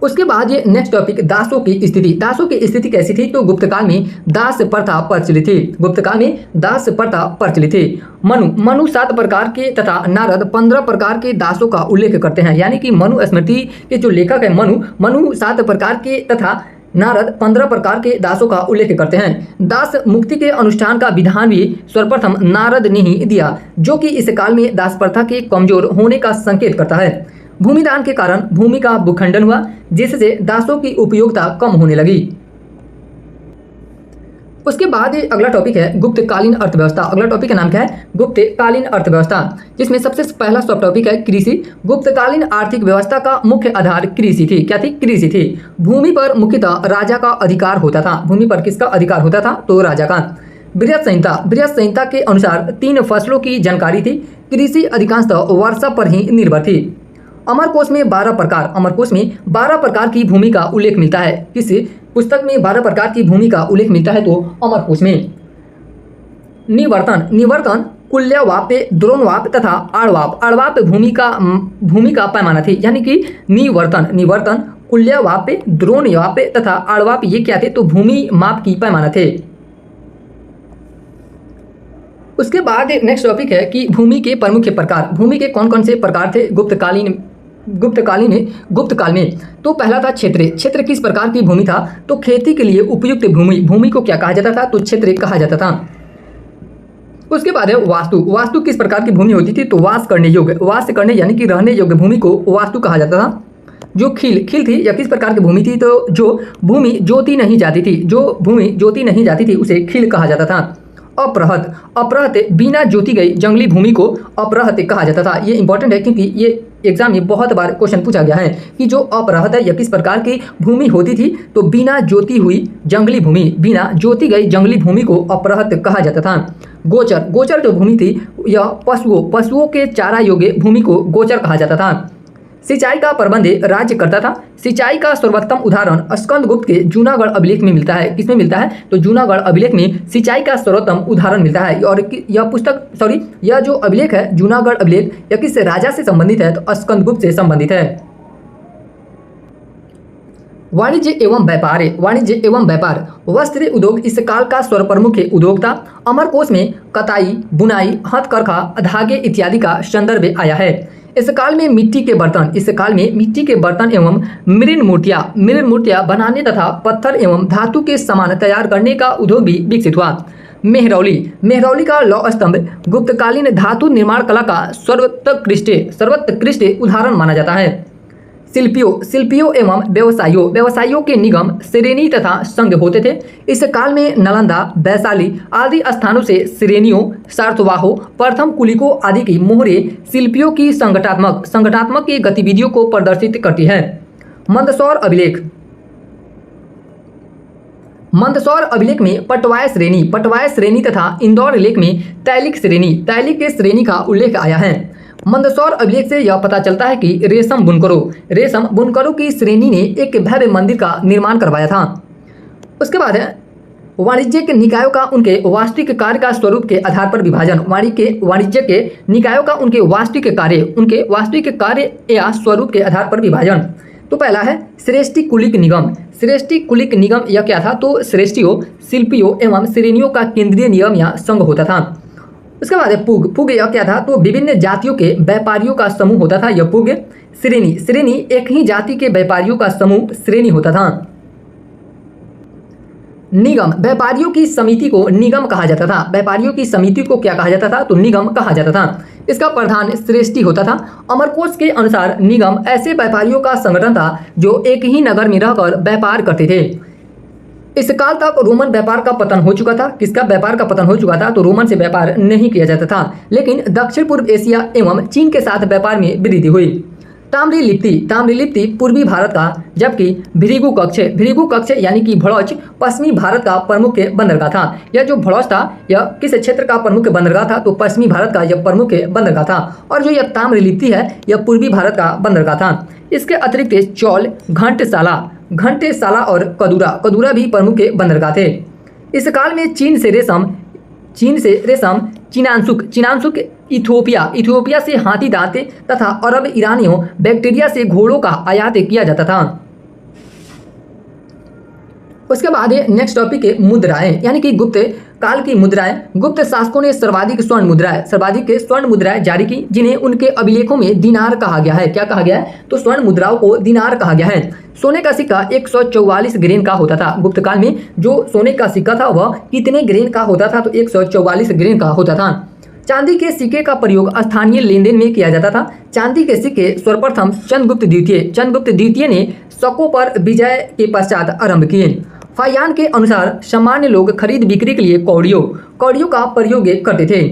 उसके बाद ये नेक्स्ट टॉपिक दासों की स्थिति कैसी थी? तो गुप्त काल में दास प्रथा प्रचलित थी। मनु 7 प्रकार के तथा नारद 15 प्रकार के दासों का उल्लेख करते हैं, यानी कि मनुस्मृति के जो लेखक है मनु 7 प्रकार के तथा नारद 15 प्रकार के दासों का उल्लेख करते हैं। दास मुक्ति के अनुष्ठान का विधान भी सर्वप्रथम नारद ने ही दिया, जो कि इस काल में दास प्रथा के कमजोर होने का संकेत करता है। भूमिदान के कारण भूमि का भूखंडन हुआ, जिससे दासों की उपयोगिता कम होने लगी। उसके बाद अगला टॉपिक है गुप्तकालीन अर्थव्यवस्था। अगला टॉपिक का नाम क्या है? गुप्तकालीन अर्थव्यवस्था, जिसमें सबसे पहला सब टॉपिक है कृषि। गुप्तकालीन आर्थिक व्यवस्था का मुख्य आधार कृषि थी। क्या थी? कृषि थी। भूमि पर मुख्यतः राजा का अधिकार होता था। भूमि पर किसका अधिकार होता था? तो राजा का। बृहत संहिता के अनुसार 3 फसलों की जानकारी थी। कृषि अधिकांशतः वर्षा पर ही निर्भर थी। अमरकोश में 12 प्रकार की भूमि का उल्लेख मिलता है। किस पुस्तक में 12 प्रकार की भूमि का उल्लेख मिलता है? तो अमरकोश में। निवर्तन कुल्यवाप, द्रोणवाप तथा आड़वाप भूमि का पैमाना थी, यानी कि निवर्तन कुल्यवाप, द्रोणवाप तथा आड़वाप ये क्या थे? तो भूमि माप की पैमाना थे। उसके बाद नेक्स्ट टॉपिक है कि भूमि के प्रमुख प्रकार। भूमि के कौन कौन से प्रकार थे गुप्त काल में? तो पहला था क्षेत्र किस प्रकार की भूमि था? तो खेती के लिए उपयुक्त भूमि को क्या कहा जाता था? तो क्षेत्र कहा जाता था। उसके बाद है वास्तु किस प्रकार की भूमि होती थी? तो वास करने यानी कि रहने योग्य भूमि को वास्तु कहा जाता था। जो खील थी या किस प्रकार की भूमि थी? तो जो भूमि जोती नहीं जाती थी उसे खील कहा जाता था। अपरहत बिना जोती गई जंगली भूमि को अपरहत कहा जाता था। ये इंपॉर्टेंट है क्योंकि ये एग्जाम में बहुत बार क्वेश्चन पूछा गया है कि जो अपरहत है या किस प्रकार की भूमि होती थी? तो बिना जोती गई जंगली भूमि को अपरहत कहा जाता था। गोचर जो भूमि थी यह पशुओं के चारा योग्य भूमि को गोचर कहा जाता था। सिंचाई का प्रबंध राज्य करता था। सिंचाई का सर्वोत्तम उदाहरण स्कंदगुप्त के जूनागढ़ अभिलेख में मिलता है। किसमें मिलता है? तो जूनागढ़ अभिलेख में सिंचाई का सर्वोत्तम उदाहरण मिलता है। और यह जो अभिलेख है जूनागढ़ अभिलेख यह किस राजा से संबंधित है? तो स्कंदगुप्त से संबंधित है। वाणिज्य एवं व्यापार वस्त्र उद्योग इस काल का सर्वप्रमुख उद्योग था। अमरकोश में कताई, बुनाई, हथकरघा, धागे इत्यादि का संदर्भ आया है। इस काल में मिट्टी के बर्तन एवं मृण मूर्तियां बनाने तथा पत्थर एवं धातु के सामान तैयार करने का उद्योग भी विकसित हुआ। मेहरौली का लौह स्तंभ गुप्तकालीन धातु निर्माण कला का सर्वोत्कृष्ट उदाहरण माना जाता है। शिल्पियों एवं व्यवसायियों के निगम, श्रेणी तथा संघ होते थे। इस काल में नालंदा, वैशाली आदि स्थानों से श्रेणियों, सातवाहों, प्रथम कुलिकों आदि की मोहरें शिल्पियों की संगठनात्मक की गतिविधियों को प्रदर्शित करती है। मंदसौर अभिलेख में पटवाय श्रेणी तथा इंदौर लेख में तैलिक के श्रेणी का उल्लेख आया है। मंदसौर अभिलेख से यह पता चलता है कि रेशम बुनकरों की श्रेणी ने एक भव्य मंदिर का निर्माण करवाया था। उसके बाद है वाणिज्यिक निकायों का उनके वास्तविक कार्य का स्वरूप के आधार पर विभाजन। वाणिज्यिक निकायों का उनके वास्तविक कार्य या स्वरूप के आधार पर विभाजन। तो पहला है श्रेष्ठी कुलिक निगम। यह क्या था? तो श्रेष्ठियों, शिल्पियों एवं श्रेणियों का केंद्रीय निगम या संघ होता था। उसके बाद है पुग यह क्या था? तो विभिन्न जातियों के व्यापारियों का समूह होता था यह पुग। श्रेणी एक ही जाति के व्यापारियों का समूह श्रेणी होता था। निगम, व्यापारियों की समिति को निगम कहा जाता था। व्यापारियों की समिति को क्या कहा जाता था? तो निगम कहा जाता था। इसका प्रधान श्रेष्ठी होता था। अमरकोश के अनुसार निगम ऐसे व्यापारियों का संगठन था जो एक ही नगर में रहकर व्यापार करते थे। इस काल तक रोमन व्यापार का पतन हो चुका था। किसका व्यापार का पतन हो चुका था? तो रोमन से व्यापार नहीं किया जाता था, लेकिन दक्षिण पूर्व एशिया एवं चीन के साथ व्यापार में वृद्धि हुई। ताम्रलिप्ति पूर्वी भारत का, जबकि भृगु कक्ष यानी कि भड़ौच पश्चिमी भारत का प्रमुख बंदरगाह था। यह जो भड़ौच था यह किस क्षेत्र का प्रमुख बंदरगाह था? तो पश्चिमी भारत का यह प्रमुख बंदरगाह था। और जो यह ताम्रलिप्ति है यह पूर्वी भारत का बंदरगाह था। इसके अतिरिक्त चौल, घंटेसाला और कदूरा भी प्रमुख बंदरगाह थे। इस काल में चीन से रेशम, चिनांशुक इथियोपिया से हाथी दांत तथा अरब ईरानियों बैक्टीरिया से घोड़ों का आयात किया जाता था। उसके बाद नेक्स्ट टॉपिक है मुद्राएं, यानी कि गुप्त काल की मुद्राएं। गुप्त शासकों ने सर्वाधिक स्वर्ण मुद्राएं जारी की, जिन्हें उनके अभिलेखों में दिनार कहा गया है। क्या कहा गया है? तो स्वर्ण मुद्राओं को दिनार कहा गया है। सोने का सिक्का 144 ग्रेन का होता था। गुप्त काल में जो सोने का सिक्का था वह कितने ग्रेन का होता था? तो 144 ग्रेन का होता था। चांदी के सिक्के का प्रयोग स्थानीय लेनदेन में किया जाता था। चांदी के सिक्के सर्वप्रथम चंद्रगुप्त द्वितीय ने शकों पर विजय के पश्चात आरंभ किए। फायान के अनुसार सामान्य लोग खरीद बिक्री के लिए कौड़ियों का प्रयोग करते थे।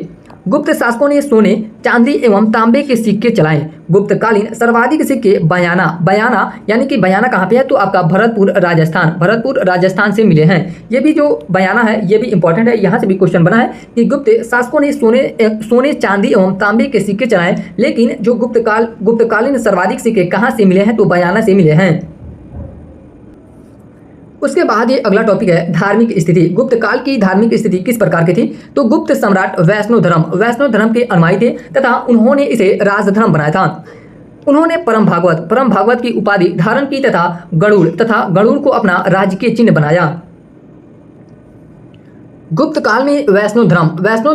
गुप्त शासकों ने सोने, चांदी एवं तांबे के सिक्के चलाए। गुप्तकालीन सर्वाधिक सिक्के बयाना यानी कि बयाना कहाँ पे है? तो आपका भरतपुर राजस्थान से मिले हैं। ये भी जो बयाना है ये भी इंपॉर्टेंट है, यहाँ से भी क्वेश्चन बना है कि गुप्त शासकों ने सोने, चांदी एवं तांबे के सिक्के चलाए, लेकिन जो गुप्तकालीन सर्वाधिक सिक्के कहाँ से मिले हैं? तो बयाना से मिले हैं। उसके बाद ये अगला टॉपिक है धार्मिक स्थिति। गुप्त काल की धार्मिक स्थिति किस प्रकार की थी? तो गुप्त सम्राट वैष्णव धर्म के अनुयायी थे तथा उन्होंने इसे राजधर्म बनाया था। उन्होंने परम भागवत की उपाधि धारण की तथा गरुड़ को अपना राजकीय चिन्ह बनाया। गुप्त काल में वैष्णव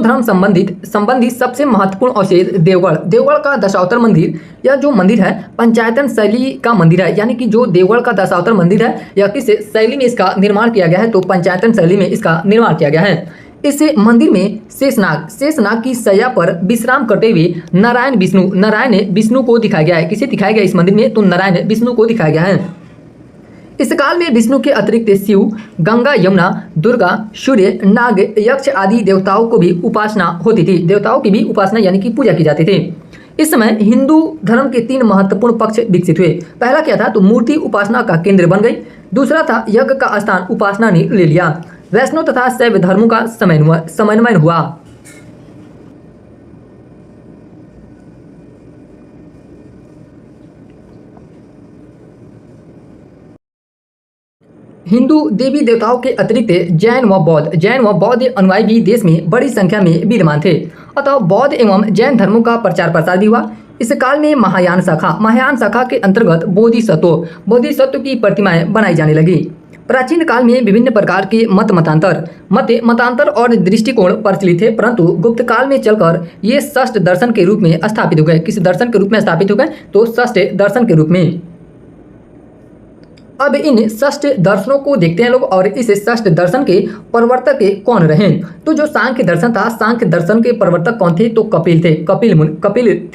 धर्म संबंधित सबसे महत्वपूर्ण अवशेष देवगढ़ का दशावतार मंदिर। यह जो मंदिर है पंचायतन शैली का मंदिर है, यानी कि जो देवगढ़ का दशावतार मंदिर है यह किस शैली में इसका निर्माण किया गया है? तो पंचायतन शैली में इसका निर्माण किया गया है। इस मंदिर में शेषनाग की शैया पर विश्राम करते हुए नारायण विष्णु को दिखाया गया है। किसे दिखाया गया इस मंदिर में? तो नारायण विष्णु को दिखाया गया है। इस काल में विष्णु के अतिरिक्त शिव, गंगा, यमुना, दुर्गा, सूर्य, नाग, यक्ष आदि देवताओं को भी उपासना होती थी। देवताओं की भी उपासना यानी कि पूजा की जाती थी। इस समय हिंदू धर्म के 3 महत्वपूर्ण पक्ष विकसित हुए। पहला क्या था? तो मूर्ति उपासना का केंद्र बन गई। दूसरा था यज्ञ का स्थान उपासना ने ले लिया। वैष्णव तथा शैव धर्मों का समन्वय हुआ। हिंदू देवी देवताओं के अतिरिक्त जैन व बौद्ध अनुयायी भी देश में बड़ी संख्या में विद्यमान थे। अतः बौद्ध एवं जैन धर्मों का प्रचार प्रसार भी हुआ। इस काल में महायान शाखा के अंतर्गत बोधिसत्व की प्रतिमाएं बनाई जाने लगी। प्राचीन काल में विभिन्न प्रकार के मतांतर और दृष्टिकोण प्रचलित थे, परंतु गुप्त काल में चलकर ये षष्ठ दर्शन के रूप में स्थापित हो गए। किस दर्शन के रूप में स्थापित हो गए? तो षष्ठ दर्शन के रूप में। अब इन षष्ठ दर्शनों को देखते हैं लोग, और इस षष्ठ दर्शन के प्रवर्तक कौन रहे? तो जो सांख्य दर्शन था, सांख्य दर्शन के प्रवर्तक कौन थे? तो कपिल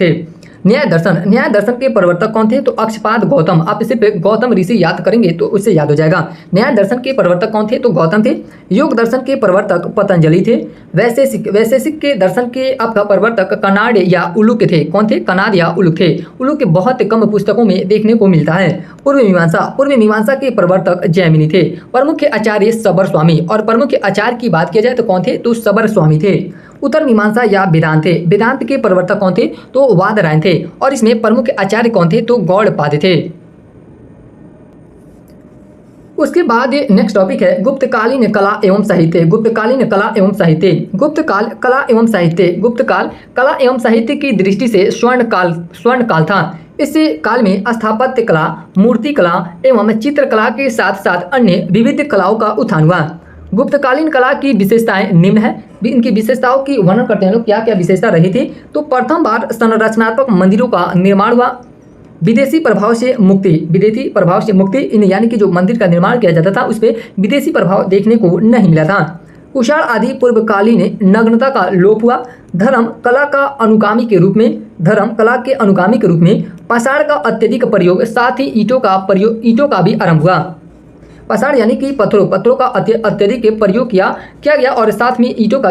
थे। न्याय दर्शन के प्रवर्तक कौन थे? तो अक्षपाद गौतम। आप सिर्फ गौतम ऋषि याद करेंगे तो उससे याद हो जाएगा। न्याय दर्शन के प्रवर्तक कौन थे? तो गौतम थे। योग दर्शन के प्रवर्तक पतंजलि थे। वैशेषिक के दर्शन के आपका प्रवर्तक कनाड या उलूक थे। कौन थे? कनाद या उलूक थे। उलूक बहुत कम पुस्तकों में देखने को मिलता है। पूर्व मीमांसा के प्रवर्तक जैमिनी थे। प्रमुख आचार्य सबर स्वामी, और प्रमुख आचार्य की बात किया जाए तो कौन थे? तो सबर स्वामी थे। उत्तर मीमांसा या वेदांत थे। वेदांत के प्रवर्तक कौन थे? तो वादरायण थे। और इसमें प्रमुख आचार्य कौन थे? तो गौड़पाद थे। उसके बाद नेक्स्ट टॉपिक है गुप्तकालीन कला एवं साहित्य। गुप्तकालीन कला एवं साहित्य। गुप्तकाल कला एवं साहित्य। गुप्तकाल कला एवं साहित्य की दृष्टि से स्वर्ण काल था। इस काल में स्थापत्य कला, मूर्ति कला एवं चित्रकला के साथ साथ अन्य विविध कलाओं का उत्थान हुआ। गुप्तकालीन कला की विशेषताएं निम्न है। इनकी विशेषताओं की वर्णन करते हैं लोग, क्या क्या विशेषता रही थी? तो प्रथम बार संरचनात्मक मंदिरों का निर्माण हुआ। विदेशी प्रभाव से मुक्ति, इन यानी कि जो मंदिर का निर्माण किया जाता था उस पर विदेशी प्रभाव देखने को नहीं मिला था। कुषाण आदि पूर्वकालीन नग्नता का लोप हुआ। धर्म कला के अनुगामी के रूप में पाषाण का अत्यधिक प्रयोग, साथ ही ईंटों का भी आरंभ हुआ। पाषाण यानी कि पत्थरों का अत्यधिक प्रयोग किया गया, और साथ में ईंटों का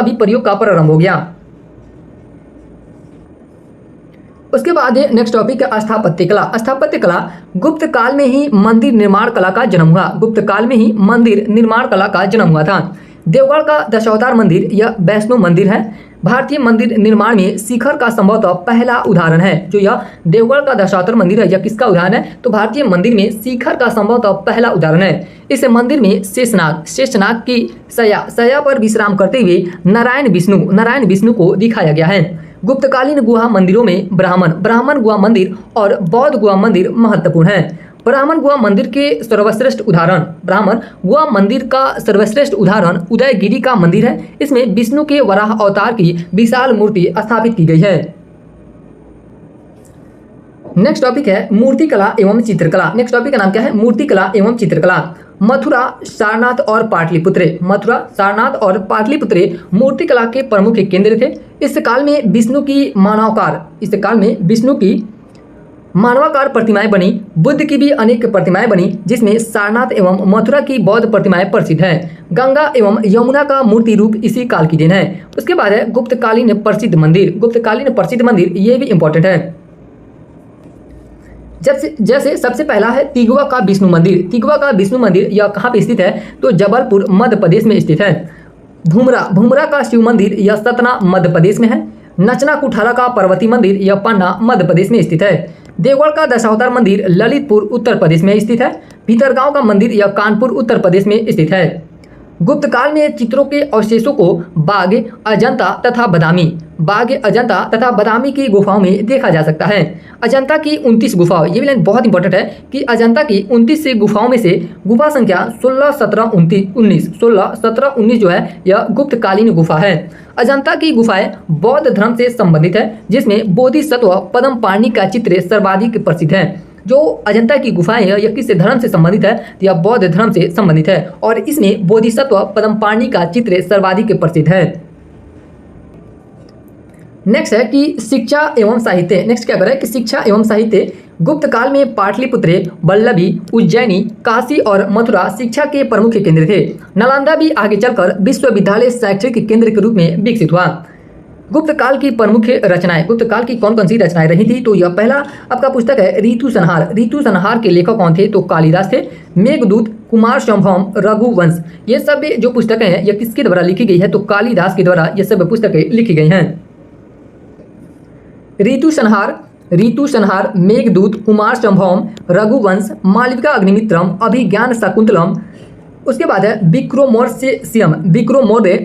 भी प्रयोग का प्रारंभ हो गया। उसके बाद नेक्स्ट टॉपिक है स्थापत्य कला। स्थापत्य कला गुप्त काल में ही मंदिर निर्माण कला का जन्म हुआ। गुप्त काल में ही मंदिर निर्माण कला का जन्म हुआ था। देवगढ़ का दशावतार मंदिर यह वैष्णो मंदिर है। भारतीय मंदिर निर्माण में शिखर का संभवतः पहला उदाहरण है। जो यह देवगढ़ का दशावतार मंदिर है, यह किसका उदाहरण है? तो भारतीय मंदिर में शिखर का संभवतः पहला उदाहरण है। इस मंदिर में शेषनाग की शैया पर विश्राम करते हुए नारायण विष्णु को दिखाया गया है। गुप्तकालीन गुहा मंदिरों में ब्राह्मण गुहा मंदिर और बौद्ध गुहा मंदिर महत्वपूर्ण है। ब्राह्मण गुहा मंदिर का सर्वश्रेष्ठ उदाहरण उदयगिरी का मंदिर है। इसमें विष्णु के वराह अवतार की विशाल मूर्ति स्थापित की गई है। नेक्स्ट टॉपिक है मूर्ति कला एवं चित्रकला। नेक्स्ट टॉपिक का नाम क्या है? मूर्ति कला एवं चित्रकला। मथुरा, सारनाथ और पाटलिपुत्र मूर्ति कला के प्रमुख केंद्र थे। इस काल में विष्णु की मानवाकार प्रतिमाएं बनी। बुद्ध की भी अनेक प्रतिमाएं बनी, जिसमें सारनाथ एवं मथुरा की बौद्ध प्रतिमाएं प्रसिद्ध हैं। गंगा एवं यमुना का मूर्ति रूप इसी काल की देन है। उसके बाद है गुप्तकालीन प्रसिद्ध मंदिर, ये भी इंपॉर्टेंट है। जैसे सबसे पहला है तिगवा का विष्णु मंदिर। यह कहाँ पे स्थित है? तो जबलपुर मध्य प्रदेश में स्थित है। भूमरा का शिव मंदिर, यह सतना मध्य प्रदेश में है। नचना कुठारा का पार्वती मंदिर, यह पन्ना मध्य प्रदेश में स्थित है। देवगढ़ का दशावतार मंदिर ललितपुर उत्तर प्रदेश में स्थित है। भीतरगांव का मंदिर, यह कानपुर उत्तर प्रदेश में स्थित है। गुप्त काल में चित्रों के अवशेषों को बाघ अजंता तथा बदामी की गुफाओं में देखा जा सकता है। अजंता की 29 गुफाओं, ये भी लाइन बहुत इंपॉर्टेंट है कि अजंता की 29 गुफाओं में से गुफा संख्या 16, 17, 19 जो है यह गुप्तकालीन गुफा है। अजंता की गुफाएं बौद्ध धर्म से संबंधित है, जिसमें बोधिसत्व पद्मपाणि का चित्र सर्वाधिक प्रसिद्ध है। जो अजंता की गुफाएं है यह किस धर्म से संबंधित है? यह बौद्ध धर्म से संबंधित है, और इसमें बोधिसत्व पद्मपाणि का चित्र सर्वाधिक प्रसिद्ध है। नेक्स्ट है कि शिक्षा एवं साहित्य। नेक्स्ट क्या करें कि शिक्षा एवं साहित्य। गुप्त काल में पाटलिपुत्र, वल्लभी, उज्जैनी, काशी और मथुरा शिक्षा के प्रमुख केंद्र थे। नालंदा भी आगे चलकर विश्वविद्यालय शैक्षिक केंद्र के रूप में विकसित हुआ। गुप्त काल की प्रमुख रचनाएं, गुप्त काल की कौन कौन सी रचनाएं रही थी? तो यह पहला आपका पुस्तक है ऋतु संहार के लेखक कौन थे? तो कालिदास थे। मेघदूत, कुमार संभवम, रघुवंश, ये सब जो पुस्तकें हैं यह किसके द्वारा लिखी गई है? तो कालिदास के द्वारा ये सब पुस्तकें लिखी गई हैं। ऋतु संहार, मेघदूत, कुमार संभवम, रघुवंश, मालविका अग्निमित्रम, अभिज्ञान शाकुंतलम, उसके बाद है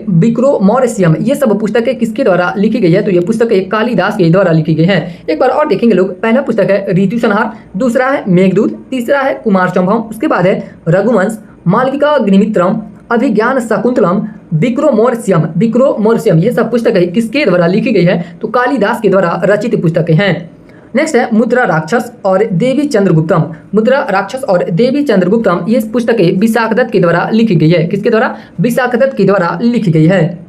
विक्रोमोर्सियम। ये सब पुस्तकें किसके द्वारा लिखी गई है? तो ये पुस्तकें कालिदास के द्वारा लिखी गई है। एक बार और देखेंगे लोग, पहला पुस्तक है ऋतु संहार, दूसरा है मेघदूत, तीसरा है कुमार संभव, उसके बाद है रघुवंश, मालविका अग्निमित्रम, अभिज्ञान शकुंतलम, विक्रोमोर्सियम। ये सब पुस्तकें किसके द्वारा लिखी गई है? तो कालिदास के द्वारा रचित पुस्तकें हैं। नेक्स्ट है मुद्रा राक्षस और देवी चंद्रगुप्तम। मुद्रा राक्षस और देवी चंद्रगुप्तम ये पुस्तकें विशाखदत्त के द्वारा लिखी गई है। किसके द्वारा? विशाखदत्त के द्वारा लिखी गई है।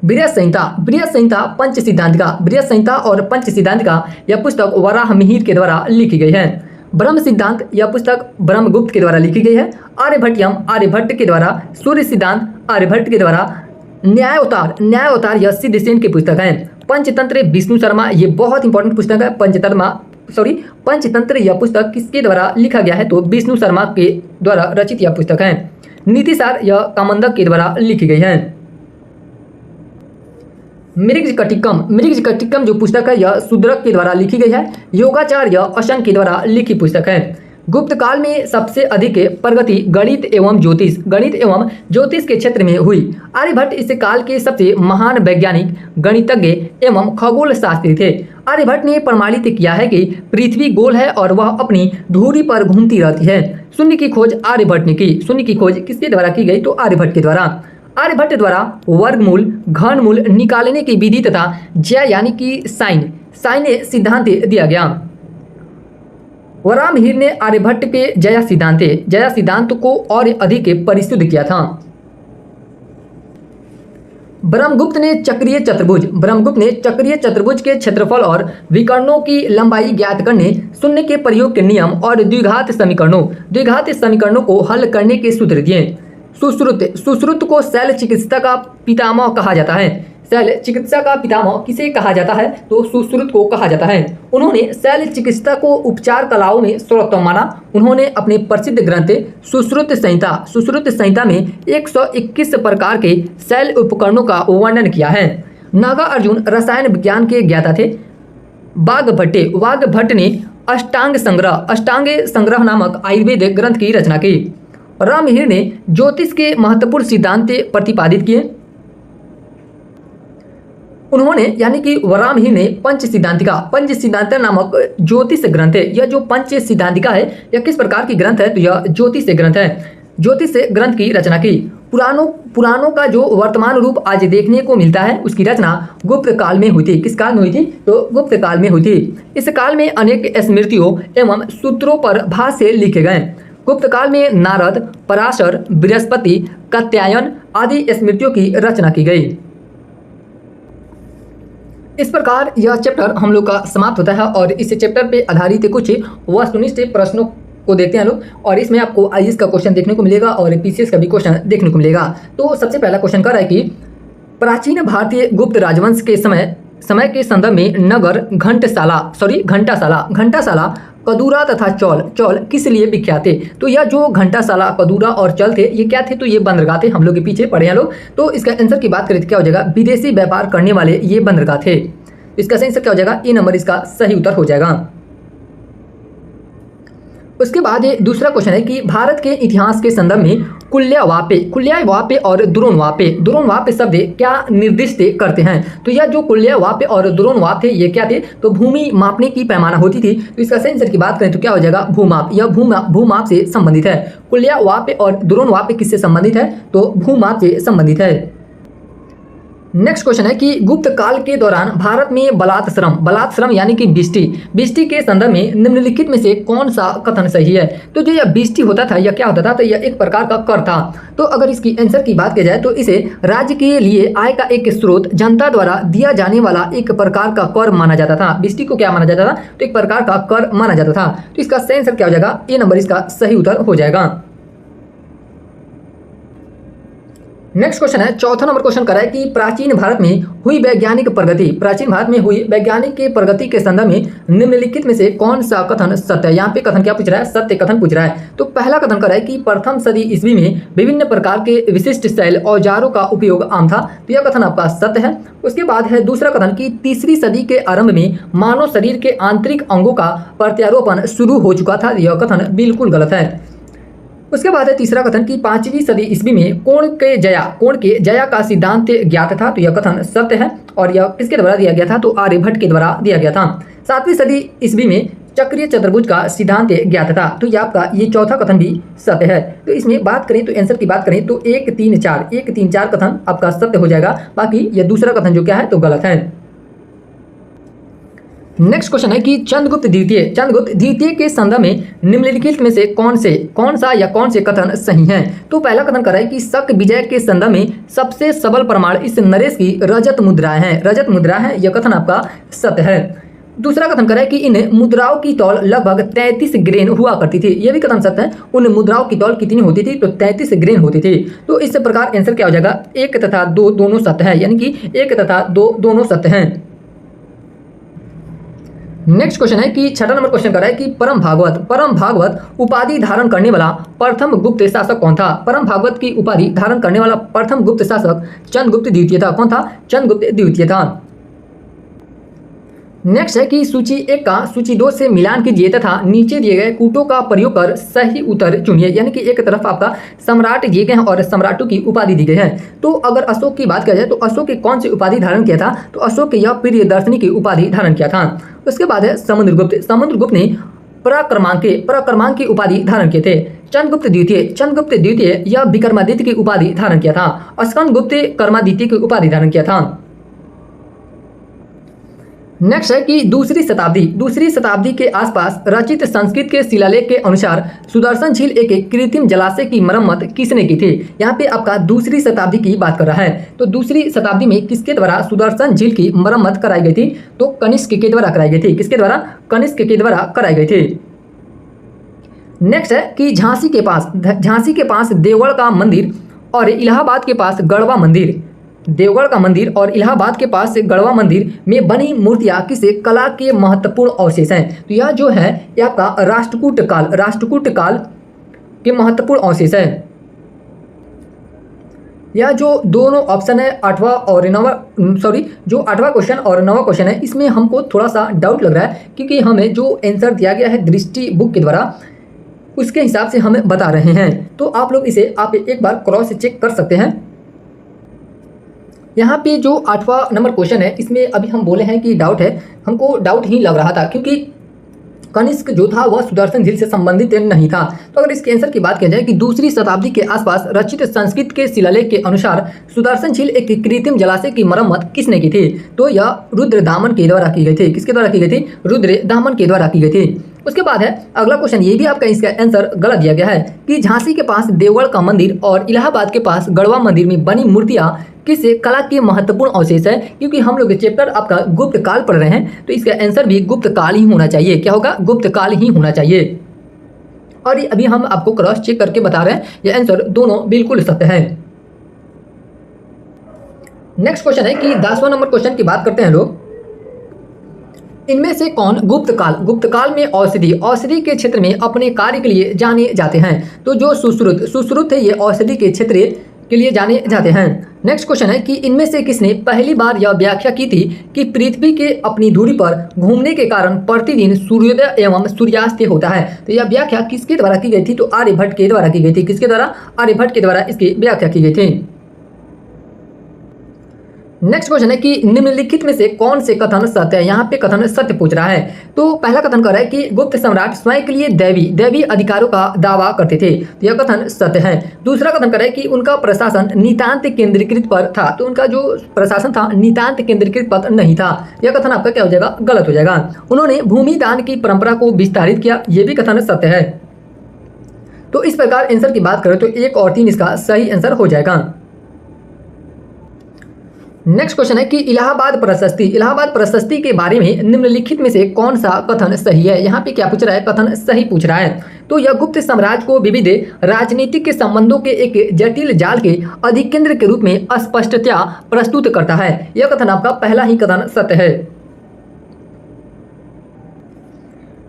बृहत संहिता पंच सिद्धांतिका, बृहत संहिता और पंच सिद्धांतिका यह पुस्तक वराहमिहिर के द्वारा लिखी गई है। ब्रह्म सिद्धांत यह पुस्तक ब्रह्मगुप्त के द्वारा लिखी गई है। आर्यभट्ट के द्वारा, सूर्य सिद्धांत आर्यभट्ट के द्वारा, न्यायोतार यह सिद्धसेन की पुस्तक है। पंचतंत्र विष्णु शर्मा, ये बहुत इंपॉर्टेंट पुस्तक है। पंचतंत्र यह पुस्तक किसके द्वारा लिखा गया है? तो विष्णु शर्मा के द्वारा रचित यह पुस्तक है। नीतिसार यह कामंदक के द्वारा लिखी गई है। मृगजकटिकम जो पुस्तक है यह शूद्रक के द्वारा लिखी गई है। योगाचार यह अशंक के द्वारा लिखी पुस्तक है। गुप्त काल में सबसे अधिक प्रगति गणित एवं ज्योतिष के क्षेत्र में हुई। आर्यभट्ट इस काल के सबसे महान वैज्ञानिक, गणितज्ञ एवं खगोल शास्त्री थे। आर्यभट्ट ने प्रमाणित किया है कि पृथ्वी गोल है और वह अपनी धुरी पर घूमती रहती है। शून्य की खोज आर्यभट्ट ने की। शून्य की खोज किसके द्वारा की गई? तो आर्यभट्ट के द्वारा। आर्यभट्ट द्वारा वर्गमूल, घनमूल निकालने की विधि तथा ज्या यानी कि साइन सिद्धांत दिया गया। वराहमिहिर ने आर्यभट्ट के ज्या सिद्धांत को और अधिक परिशुद्ध किया था। ब्रह्मगुप्त ने चक्रीय चतुर्भुज के क्षेत्रफल और विकर्णों की लंबाई ज्ञात करने, शून्य के प्रयोग के नियम और द्विघात समीकरणों को हल करने के सूत्र दिए। सुश्रुत को शैल चिकित्सा का पितामह कहा जाता है। शैल चिकित्सा का पितामह किसे कहा जाता है? तो सुश्रुत को कहा जाता है। उन्होंने शैल चिकित्सा को उपचार कलाओं में सर्वोत्तम माना। उन्होंने अपने प्रसिद्ध ग्रंथ सुश्रुत संहिता में 121 प्रकार के शैल उपकरणों का वर्णन किया है। नागार्जुन रसायन विज्ञान के ज्ञाता थे। वाग्भट्ट ने अष्टांग संग्रह नामक आयुर्वेद ग्रंथ की रचना की। वराहमिहिर ने ज्योतिष के महत्वपूर्ण सिद्धांत प्रतिपादित किए। उन्होंने यानी कि वराहमिहिर ने पंच सिद्धांतिका नामक ज्योतिष ग्रंथ है। यह जो पंच सिद्धांतिका है यह किस प्रकार की ग्रंथ है? तो यह ज्योतिष ग्रंथ है। ज्योतिष ग्रंथ की रचना की। पुराणों का जो वर्तमान रूप आज देखने को मिलता है उसकी रचना गुप्त काल में हुई थी। किस काल में हुई थी? तो गुप्त काल में हुई थी। इस काल में अनेक स्मृतियों एवं सूत्रों पर भाष्य लिखे गए। गुप्त काल में नारद, पराशर, बृहस्पति, कात्यायन आदि स्मृतियों की रचना की गई। इस प्रकार यह चैप्टर हम लोग का समाप्त होता है और इस चैप्टर पे आधारित कुछ वस्तुनिष्ठ प्रश्नों को देखते हैं लोग, और इसमें आपको आईएएस का क्वेश्चन देखने को मिलेगा और पीसीएस का भी क्वेश्चन देखने को मिलेगा। तो सबसे पहला क्वेश्चन कर रहा है कि प्राचीन भारतीय गुप्त राजवंश के समय के संदर्भ में नगर, घंटाशाला, कदूरा तथा चौल किस लिए विख्यात थे? तो यह जो घंटाशाला, कदूरा और चौल थे ये क्या थे? तो ये बंदरगाह थे। हम लोग के पीछे पढ़े हैं लोग। तो इसका आंसर की बात करें तो क्या हो जाएगा? विदेशी व्यापार करने वाले ये बंदरगाह थे। इसका सही आंसर क्या हो जाएगा? ए नंबर इसका सही उत्तर हो जाएगा। उसके बाद ये दूसरा क्वेश्चन है कि भारत के इतिहास के संदर्भ में कुल्यवापे और दुरोणवापे शब्द क्या निर्दिष्ट करते हैं? तो यह जो कुल्यवापे और दुरोणवाप थे ये क्या थे? तो भूमि मापने की पैमाना होती थी। तो इसका सही आंसर की बात करें तो क्या हो जाएगा? भूमाप। यह भूमाप से संबंधित है। कुल्यवापे और दुरोणवापे किससे संबंधित है? तो भूमाप से संबंधित है। नेक्स्ट क्वेश्चन है कि गुप्त काल के दौरान भारत में बलात् श्रम यानी कि बिष्टी के संदर्भ में निम्नलिखित में से कौन सा कथन सही है? तो जो यह बिष्टी होता था यह क्या होता था? तो यह एक प्रकार का कर था। तो अगर इसकी आंसर की बात की जाए तो इसे राज्य के लिए आय का एक स्रोत, जनता द्वारा दिया जाने वाला एक प्रकार का कर माना जाता था। बिष्टी को क्या माना जाता था? तो एक प्रकार का कर माना जाता था। तो इसका सही आंसर क्या हो जाएगा? ए नंबर इसका सही उत्तर हो जाएगा। नेक्स्ट क्वेश्चन है, चौथा नंबर क्वेश्चन कर रहा है कि प्राचीन भारत में हुई वैज्ञानिक प्रगति के संदर्भ में निम्नलिखित में से कौन सा कथन सत्य है? यहाँ पे कथन क्या पूछ रहा है? सत्य कथन पूछ रहा है। तो पहला कथन कर रहा है कि प्रथम सदी ईस्वी में विभिन्न प्रकार के विशिष्ट शैल औजारों का उपयोग आम था। तो यह कथन आपका सत्य है। उसके बाद है दूसरा कथन कि तीसरी सदी के आरंभ में मानव शरीर के आंतरिक अंगों का प्रत्यारोपण शुरू हो चुका था। यह कथन बिल्कुल गलत है। उसके बाद है तीसरा कथन कि 5वीं सदी ईस्वी में कोण के जया का सिद्धांत ज्ञात था। तो यह कथन सत्य है और यह किसके द्वारा दिया गया था? तो आर्यभट्ट के द्वारा दिया गया था। 7वीं सदी ईस्वी में चक्रीय चतुर्भुज का सिद्धांत ज्ञात था। तो ये आपका ये चौथा कथन भी सत्य है। तो इसमें बात करें तो आंसर की बात करें तो 1 3 4 कथन आपका सत्य हो जाएगा। बाकी ये दूसरा कथन जो क्या है तो गलत है। नेक्स्ट क्वेश्चन है कि चंद्रगुप्त द्वितीय के संदर्भ में निम्नलिखित में से कौन से कथन सही हैं? तो पहला कथन कर रहा है कि शक विजय के संदर्भ में सबसे सबल प्रमाण इस नरेश की रजत मुद्रा है। यह कथन आपका सत्य है। दूसरा कथन कर रहा है कि इन मुद्राओं की तौल लगभग 33 ग्रेन हुआ करती थी। यह भी कथन सत्य है। उन मुद्राओं की तौल कितनी होती थी? तो 33 ग्रेन होती थी। तो इस प्रकार आंसर क्या हो जाएगा? 1 तथा 2 दोनों सत्य है, यानी कि 1 तथा 2 दोनों सत्य हैं। नेक्स्ट क्वेश्चन है कि छठा नंबर क्वेश्चन कर रहा है कि परम भागवत उपाधि धारण करने वाला प्रथम गुप्त शासक कौन था? परम भागवत की उपाधि धारण करने वाला प्रथम गुप्त शासक चंद्रगुप्त द्वितीय था। कौन था? चंद्रगुप्त द्वितीय था। नेक्स्ट है कि सूची 1 का सूची 2 से मिलान कीजिए तथा नीचे दिए गए कूटों का प्रयोग कर सही उत्तर चुनिए। यानी कि एक तरफ आपका सम्राट दिए गए हैं और सम्राटों की उपाधि दी गई है। तो अगर अशोक की बात किया जाए तो अशोक के कौन सी उपाधि धारण किया था? तो अशोक के यह प्रियदर्शनी की उपाधि धारण किया था। उसके बाद है समुद्रगुप्त ने पराक्रमांक की उपाधि धारण किए थे। चंद्रगुप्त द्वितीय यह विक्रमादित्य की उपाधि धारण किया था। स्कंदगुप्त कर्मादित्य की उपाधि धारण किया था। नेक्स्ट है कि दूसरी शताब्दी के आसपास रचित संस्कृत के शिलालेख के अनुसार सुदर्शन झील एक कृत्रिम जलाशय की मरम्मत किसने की थी? यहाँ पे आपका दूसरी शताब्दी की बात कर रहा है। तो दूसरी शताब्दी में किसके द्वारा सुदर्शन झील की मरम्मत कराई गई थी? तो कनिष्क के द्वारा कराई गई थी। किसके द्वारा? कनिष्क के द्वारा कराई गई थी। नेक्स्ट है कि झांसी के पास देवगढ़ का मंदिर और इलाहाबाद के पास गढ़वा मंदिर गढ़वा मंदिर में बनी मूर्तियां किसे कला के महत्वपूर्ण अवशेष हैं? तो यह जो है यह आपका राष्ट्रकूट काल के महत्वपूर्ण अवशेष है। यह जो दोनों ऑप्शन है जो 8वां क्वेश्चन और 9वां क्वेश्चन है, इसमें हमको थोड़ा सा डाउट लग रहा है क्योंकि हमें जो आंसर दिया गया है दृष्टि बुक के द्वारा उसके हिसाब से हमें बता रहे हैं। तो आप लोग इसे आप एक बार क्रॉस चेक कर सकते हैं। यहाँ पे जो 8वां नंबर क्वेश्चन है इसमें अभी हम बोले हैं कि डाउट है, हमको डाउट ही लग रहा था क्योंकि कनिष्क जो था वह सुदर्शन झील से संबंधित नहीं था। तो अगर इसके आंसर की बात की जाए कि दूसरी शताब्दी के आसपास रचित संस्कृत के शिलालेख के अनुसार सुदर्शन झील एक कृत्रिम जलाशय की मरम्मत किसने की थी? तो यह रुद्रदामन के द्वारा की गई थी। किसके द्वारा की गई थी? रुद्रदामन के द्वारा की गई थी। उसके बाद है अगला क्वेश्चन, ये भी आपका इसका आंसर गलत दिया गया है कि झांसी के पास देवगढ़ का मंदिर और इलाहाबाद के पास गढ़वा मंदिर में बनी मूर्तियां किस कला के महत्वपूर्ण अवशेष है? क्योंकि हम लोग चैप्टर आपका गुप्त काल पढ़ रहे हैं तो इसका आंसर भी गुप्त काल ही होना चाहिए। क्या होगा? गुप्त काल ही होना चाहिए। और ये अभी हम आपको क्रॉस चेक करके बता रहे हैं, ये आंसर दोनों बिल्कुल सत्य है। नेक्स्ट क्वेश्चन है कि 10वां नंबर क्वेश्चन की बात करते हैं लोग। इनमें से कौन गुप्त काल में औषधि के क्षेत्र में अपने कार्य के लिए जाने जाते हैं? तो जो सुश्रुत है ये औषधि के क्षेत्र के लिए जाने जाते हैं। नेक्स्ट क्वेश्चन है कि इनमें से किसने पहली बार यह व्याख्या की थी कि पृथ्वी के अपनी धुरी पर घूमने के कारण प्रतिदिन सूर्योदय एवं सूर्यास्त होता है? तो यह व्याख्या किसके द्वारा की गई थी? तो आर्यभट्ट के द्वारा की गई थी। किसके द्वारा? आर्यभट्ट के द्वारा इसकी व्याख्या की गई थी। नेक्स्ट क्वेश्चन है कि निम्नलिखित में से कौन से कथन सत्य है? यहाँ पे कथन सत्य पूछ रहा है। तो पहला कथन कर रहा है कि गुप्त सम्राट स्वयं के लिए दैवी अधिकारों का दावा करते थे। तो यह कथन सत्य है। दूसरा कथन कर रहा है कि उनका प्रशासन नितांत केंद्रीकृत पर था। तो उनका जो प्रशासन था नितांत केंद्रीकृत पर नहीं था। यह कथन आपका क्या हो जाएगा? गलत हो जाएगा। उन्होंने भूमि दान की परंपरा को विस्तारित किया। यह भी कथन सत्य है। तो इस प्रकार आंसर की बात करें तो 1 और 3 इसका सही आंसर हो जाएगा। नेक्स्ट क्वेश्चन है कि इलाहाबाद प्रशस्ति के बारे में निम्नलिखित में से कौन सा कथन सही है? यहाँ पे क्या पूछ रहा है? कथन सही पूछ रहा है। तो यह गुप्त साम्राज्य को विविध राजनीतिक संबंधों के एक जटिल जाल के अधिकेंद्र के रूप में स्पष्टता प्रस्तुत करता है। यह कथन आपका पहला ही कथन सत्य है।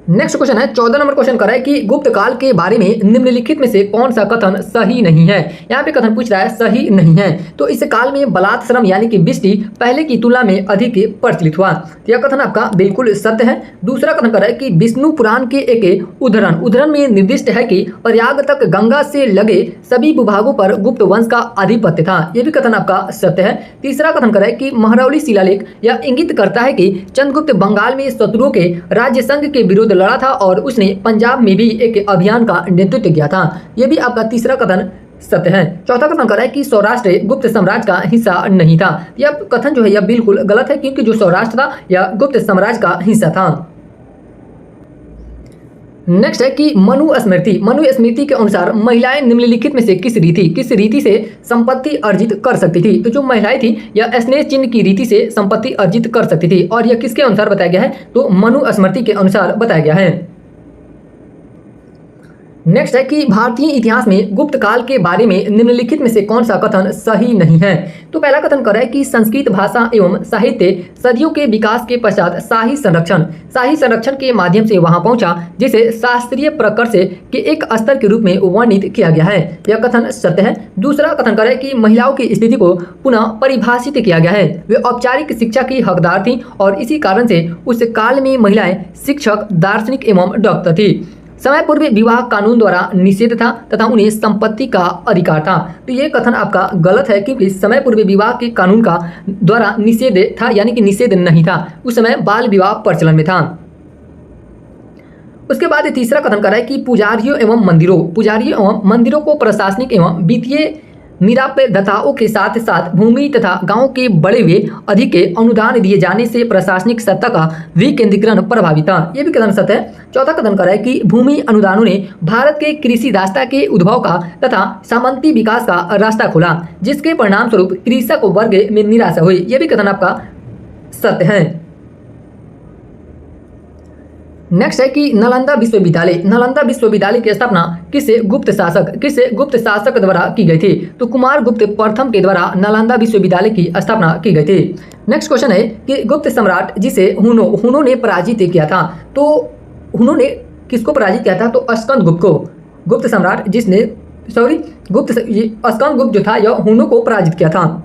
नेक्स्ट क्वेश्चन है 14 नंबर क्वेश्चन कर रहा है कि गुप्त काल के बारे में निम्नलिखित में से कौन सा कथन सही नहीं है। यहाँ पे कथन पूछ रहा है सही नहीं है। तो इस काल में बलात्श्रम यानी कि बिष्टि पहले की तुलना में अधिक प्रचलित हुआ। तो यह कथन आपका बिल्कुल सत्य है। दूसरा कथन कर रहा है कि विष्णु पुराण के एक उद्धरण में निर्दिष्ट है कि प्रयाग तक गंगा से लगे सभी भूभागों पर गुप्त वंश का आधिपत्य था। यह भी कथन आपका सत्य है। तीसरा कथन कर रहा है कि महरौली शिलालेख यह इंगित करता है कि चंद्रगुप्त बंगाल में शत्रुओं के राज्य संघ के विरुद्ध लड़ा था और उसने पंजाब में भी एक अभियान का नेतृत्व किया था। यह भी आपका तीसरा कथन सत्य है। चौथा कथन कर रहा है कि सौराष्ट्र गुप्त साम्राज्य का हिस्सा नहीं था। यह कथन जो है यह बिल्कुल गलत है, क्योंकि जो सौराष्ट्र था यह गुप्त साम्राज्य का हिस्सा था। नेक्स्ट है कि मनुस्मृति के अनुसार महिलाएं निम्नलिखित में से किस रीति से संपत्ति अर्जित कर सकती थी। तो जो महिलाएं थी यह स्नेह चिन्ह की रीति से संपत्ति अर्जित कर सकती थी और यह किसके अनुसार बताया गया है, तो मनुस्मृति के अनुसार बताया गया है। नेक्स्ट है कि भारतीय इतिहास में गुप्त काल के बारे में निम्नलिखित में से कौन सा कथन सही नहीं है। तो पहला कथन कर रहा है कि संस्कृत भाषा एवं साहित्य सदियों के विकास के पश्चात शाही संरक्षण के माध्यम से वहां पहुंचा, जिसे शास्त्रीय प्रकर्ष के एक स्तर के रूप में वर्णित किया गया है। यह कथन सत्य है। दूसरा कथन कर रहा है कि महिलाओं की स्थिति को पुनः परिभाषित किया गया है। वे औपचारिक शिक्षा की हकदार थी और इसी कारण से उस काल में महिलाएं शिक्षक, दार्शनिक एवं डॉक्टर थी। समय पूर्व विवाह कानून द्वारा निषेध था तथा उन्हें संपत्ति का अधिकार था। तो ये कथन आपका गलत है, क्योंकि समय पूर्व विवाह के कानून का द्वारा निषेध था, यानी कि निषेध नहीं था। उस समय बाल विवाह प्रचलन में था। उसके बाद तीसरा कथन कर रहा है कि पुजारियों एवं मंदिरों को प्रशासनिक एवं वित्तीय निरापदाताओं के साथ साथ भूमि तथा गांव के बढ़े हुए अधिक अनुदान दिए जाने से प्रशासनिक सत्ता का विकेंद्रीकरण प्रभावित था। यह भी कथन सत्य है। चौथा कथन कर रहा है कि भूमि अनुदानों ने भारत के कृषि रास्ता के उद्भव का तथा सामंती विकास का रास्ता खोला, जिसके परिणाम स्वरूप कृषक वर्ग में निराशा हुई। यह भी कथन आपका सत्य है। नेक्स्ट है कि नालंदा विश्वविद्यालय की स्थापना किस गुप्त शासक द्वारा की गई थी। तो कुमार गुप्त प्रथम के द्वारा नालंदा विश्वविद्यालय की स्थापना की गई थी। नेक्स्ट क्वेश्चन है कि गुप्त सम्राट जिसे हुनों ने पराजित किया था, तो हुनों ने किसको पराजित किया था, तो स्कंदगुप्त को। स्कंदगुप्त जो था यह हुनों को पराजित किया था।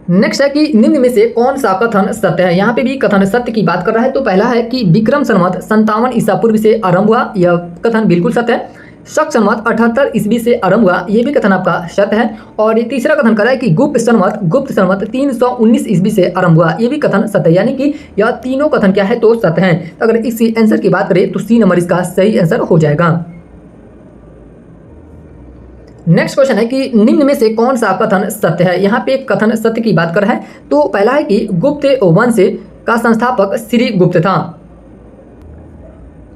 नेक्स्ट है कि निम्न में से कौन सा कथन सत्य है। यहाँ पे भी कथन सत्य की बात कर रहा है। तो पहला है कि विक्रम संवत 57 ईसा पूर्व से आरंभ हुआ, यह कथन बिल्कुल सत्य है। शक संवत 78 ईस्वी से आरंभ हुआ, यह भी कथन आपका सत्य है। और तीसरा कथन कर रहा है कि गुप्त संवत 319 ईस्वी से आरंभ हुआ, यह भी कथन सत्य है। यानी कि यह तीनों कथन क्या है, तो सत्य है। तो अगर इस आंसर की बात करें तो सी नंबर इसका सही आंसर हो जाएगा। नेक्स्ट क्वेश्चन है कि निम्न में से कौन सा कथन सत्य है। यहाँ पे कथन सत्य की बात कर रहा है। तो पहला है कि गुप्त वंश का संस्थापक श्रीगुप्त था।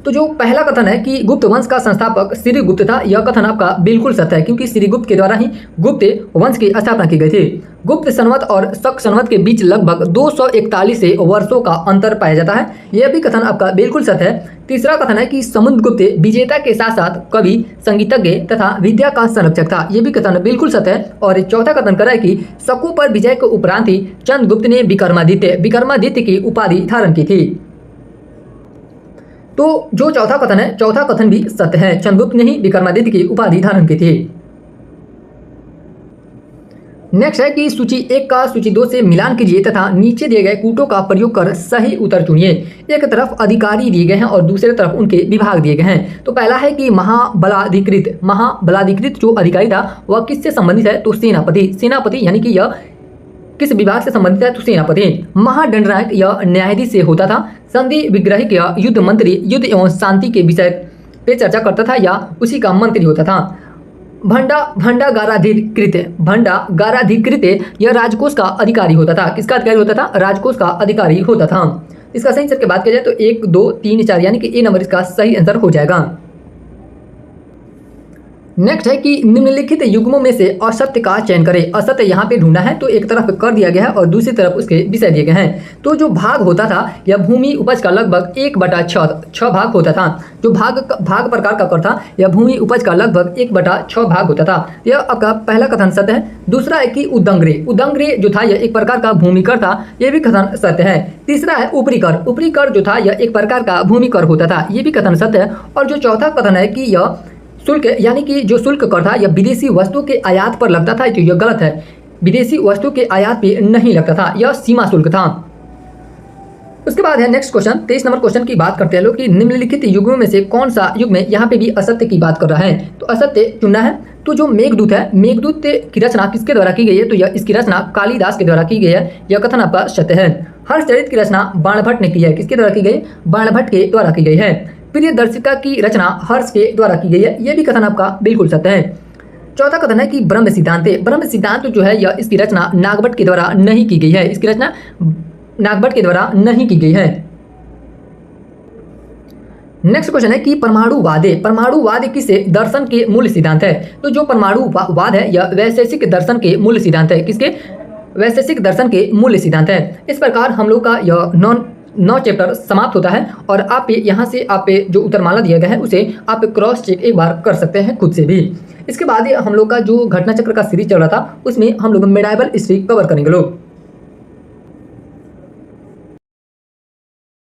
तो जो पहला कथन है कि गुप्त वंश का संस्थापक श्रीगुप्त था, यह कथन आपका बिल्कुल सत्य है, क्योंकि श्रीगुप्त के द्वारा ही गुप्त वंश की स्थापना की गई थी। गुप्त संवत और शक संवत के बीच लगभग 241 वर्षों का अंतर पाया जाता है, यह भी कथन आपका बिल्कुल सत्य है। तीसरा कथन है कि समुद्रगुप्त विजेता के साथ साथ कवि, संगीतज्ञ तथा विद्या का संरक्षक था, यह भी कथन बिल्कुल सत्य है। और चौथा कथन कर रहा है कि शकु पर विजय के उपरांत ही चंद्रगुप्त ने विक्रमादित्य की उपाधि धारण की थी। तो जो चौथा कथन भी सत्य है, चंद्रगुप्त ने ही विक्रमादित्य की उपाधि धारण की थी। नेक्स्ट है कि सूची 1 का सूची 2 से मिलान कीजिए तथा नीचे दिए गए कूटों का प्रयोग कर सही उत्तर चुनिए। एक तरफ अधिकारी दिए गए हैं और दूसरे तरफ उनके विभाग दिए गए हैं। तो पहला है कि महाबलाधिकृत जो अधिकारी था वह किससे संबंधित है, तो सेनापति यानी कि यह किस विभाग से संबंधित है, तो सेनापति। महादंडनायक यह न्यायाधीश से होता था। संधि विग्रहिक या युद्ध मंत्री युद्ध एवं शांति के विषय पे चर्चा करता था या उसी का मंत्री होता था। भंडागाराधिकृत यह राजकोष का अधिकारी होता था। किसका अधिकारी होता था, राजकोष का अधिकारी होता था। इसका सही आंसर की बात की जाए तो 1, 2, 3, 4 यानी कि ए नंबर इसका सही आंसर हो जाएगा। नेक्स्ट है कि निम्नलिखित युग्मों में से असत्य का चयन करें। असत्य यहाँ पे ढूंढना है, तो एक तरफ कर दिया गया है और दूसरी तरफ उसके विषय दिए गए हैं। तो जो भाग होता था यह भूमि उपज का लगभग 1/6 भाग होता था। जो भाग प्रकार का कर था यह भूमि उपज का लगभग 1/6 भाग होता था। यह आपका पहला कथन सत्य है। दूसरा है कि उदंग्रे जो था यह एक प्रकार का भूमि कर था, यह भी कथन सत्य है। तीसरा है ऊपरी कर जो था यह एक प्रकार का भूमि कर होता था, यह भी कथन सत्य है। और जो चौथा कथन है कि यह शुल्क यानी कि जो शुल्क कर था यह विदेशी वस्तु के आयात पर लगता था, तो यह गलत है। विदेशी वस्तु के आयात पे नहीं लगता था, यह सीमा शुल्क था। उसके बाद है नेक्स्ट क्वेश्चन, 23 नंबर क्वेश्चन की बात करते हैं लोग कि निम्नलिखित युग्मों में से कौन सा युग्म में यहाँ पे भी असत्य की बात कर रहा है। तो असत्य चुनना है। तो जो मेघदूत है, मेघदूत की रचना किसके द्वारा की गई है, तो यह इसकी रचना कालिदास के द्वारा की गई है, यह कथन आपका सत्य है। हर्षचरित की रचना बाणभट्ट ने की है, किसके द्वारा की गई, बाणभट्ट के द्वारा की गई है। प्रियदर्शिका की रचना हर्ष के द्वारा की गई है, यह भी कथन आपका बिल्कुल सत्य है। चौथा कथन है कि ब्रह्म सिद्धांत जो है यह इसकी रचना नागभट्ट के द्वारा नहीं की गई है, इसकी रचना नागभट्ट के द्वारा नहीं की गई है। नेक्स्ट क्वेश्चन है कि परमाणुवाद किस दर्शन के मूल सिद्धांत है। तो जो परमाणुवाद है यह वैशेषिक दर्शन के मूल सिद्धांत है, किसके, वैशेषिक दर्शन के मूल सिद्धांत है। इस प्रकार हम लोग का यह 9 चैप्टर समाप्त होता है और आप यहाँ से आप जो उत्तरमाला दिया गया है उसे आप क्रॉस चेक एक बार कर सकते हैं खुद से भी। इसके बाद हम लोग का जो घटना चक्र का सीरीज चल रहा था उसमें हम लोग मेडाइवल हिस्ट्री कवर करेंगे लोग।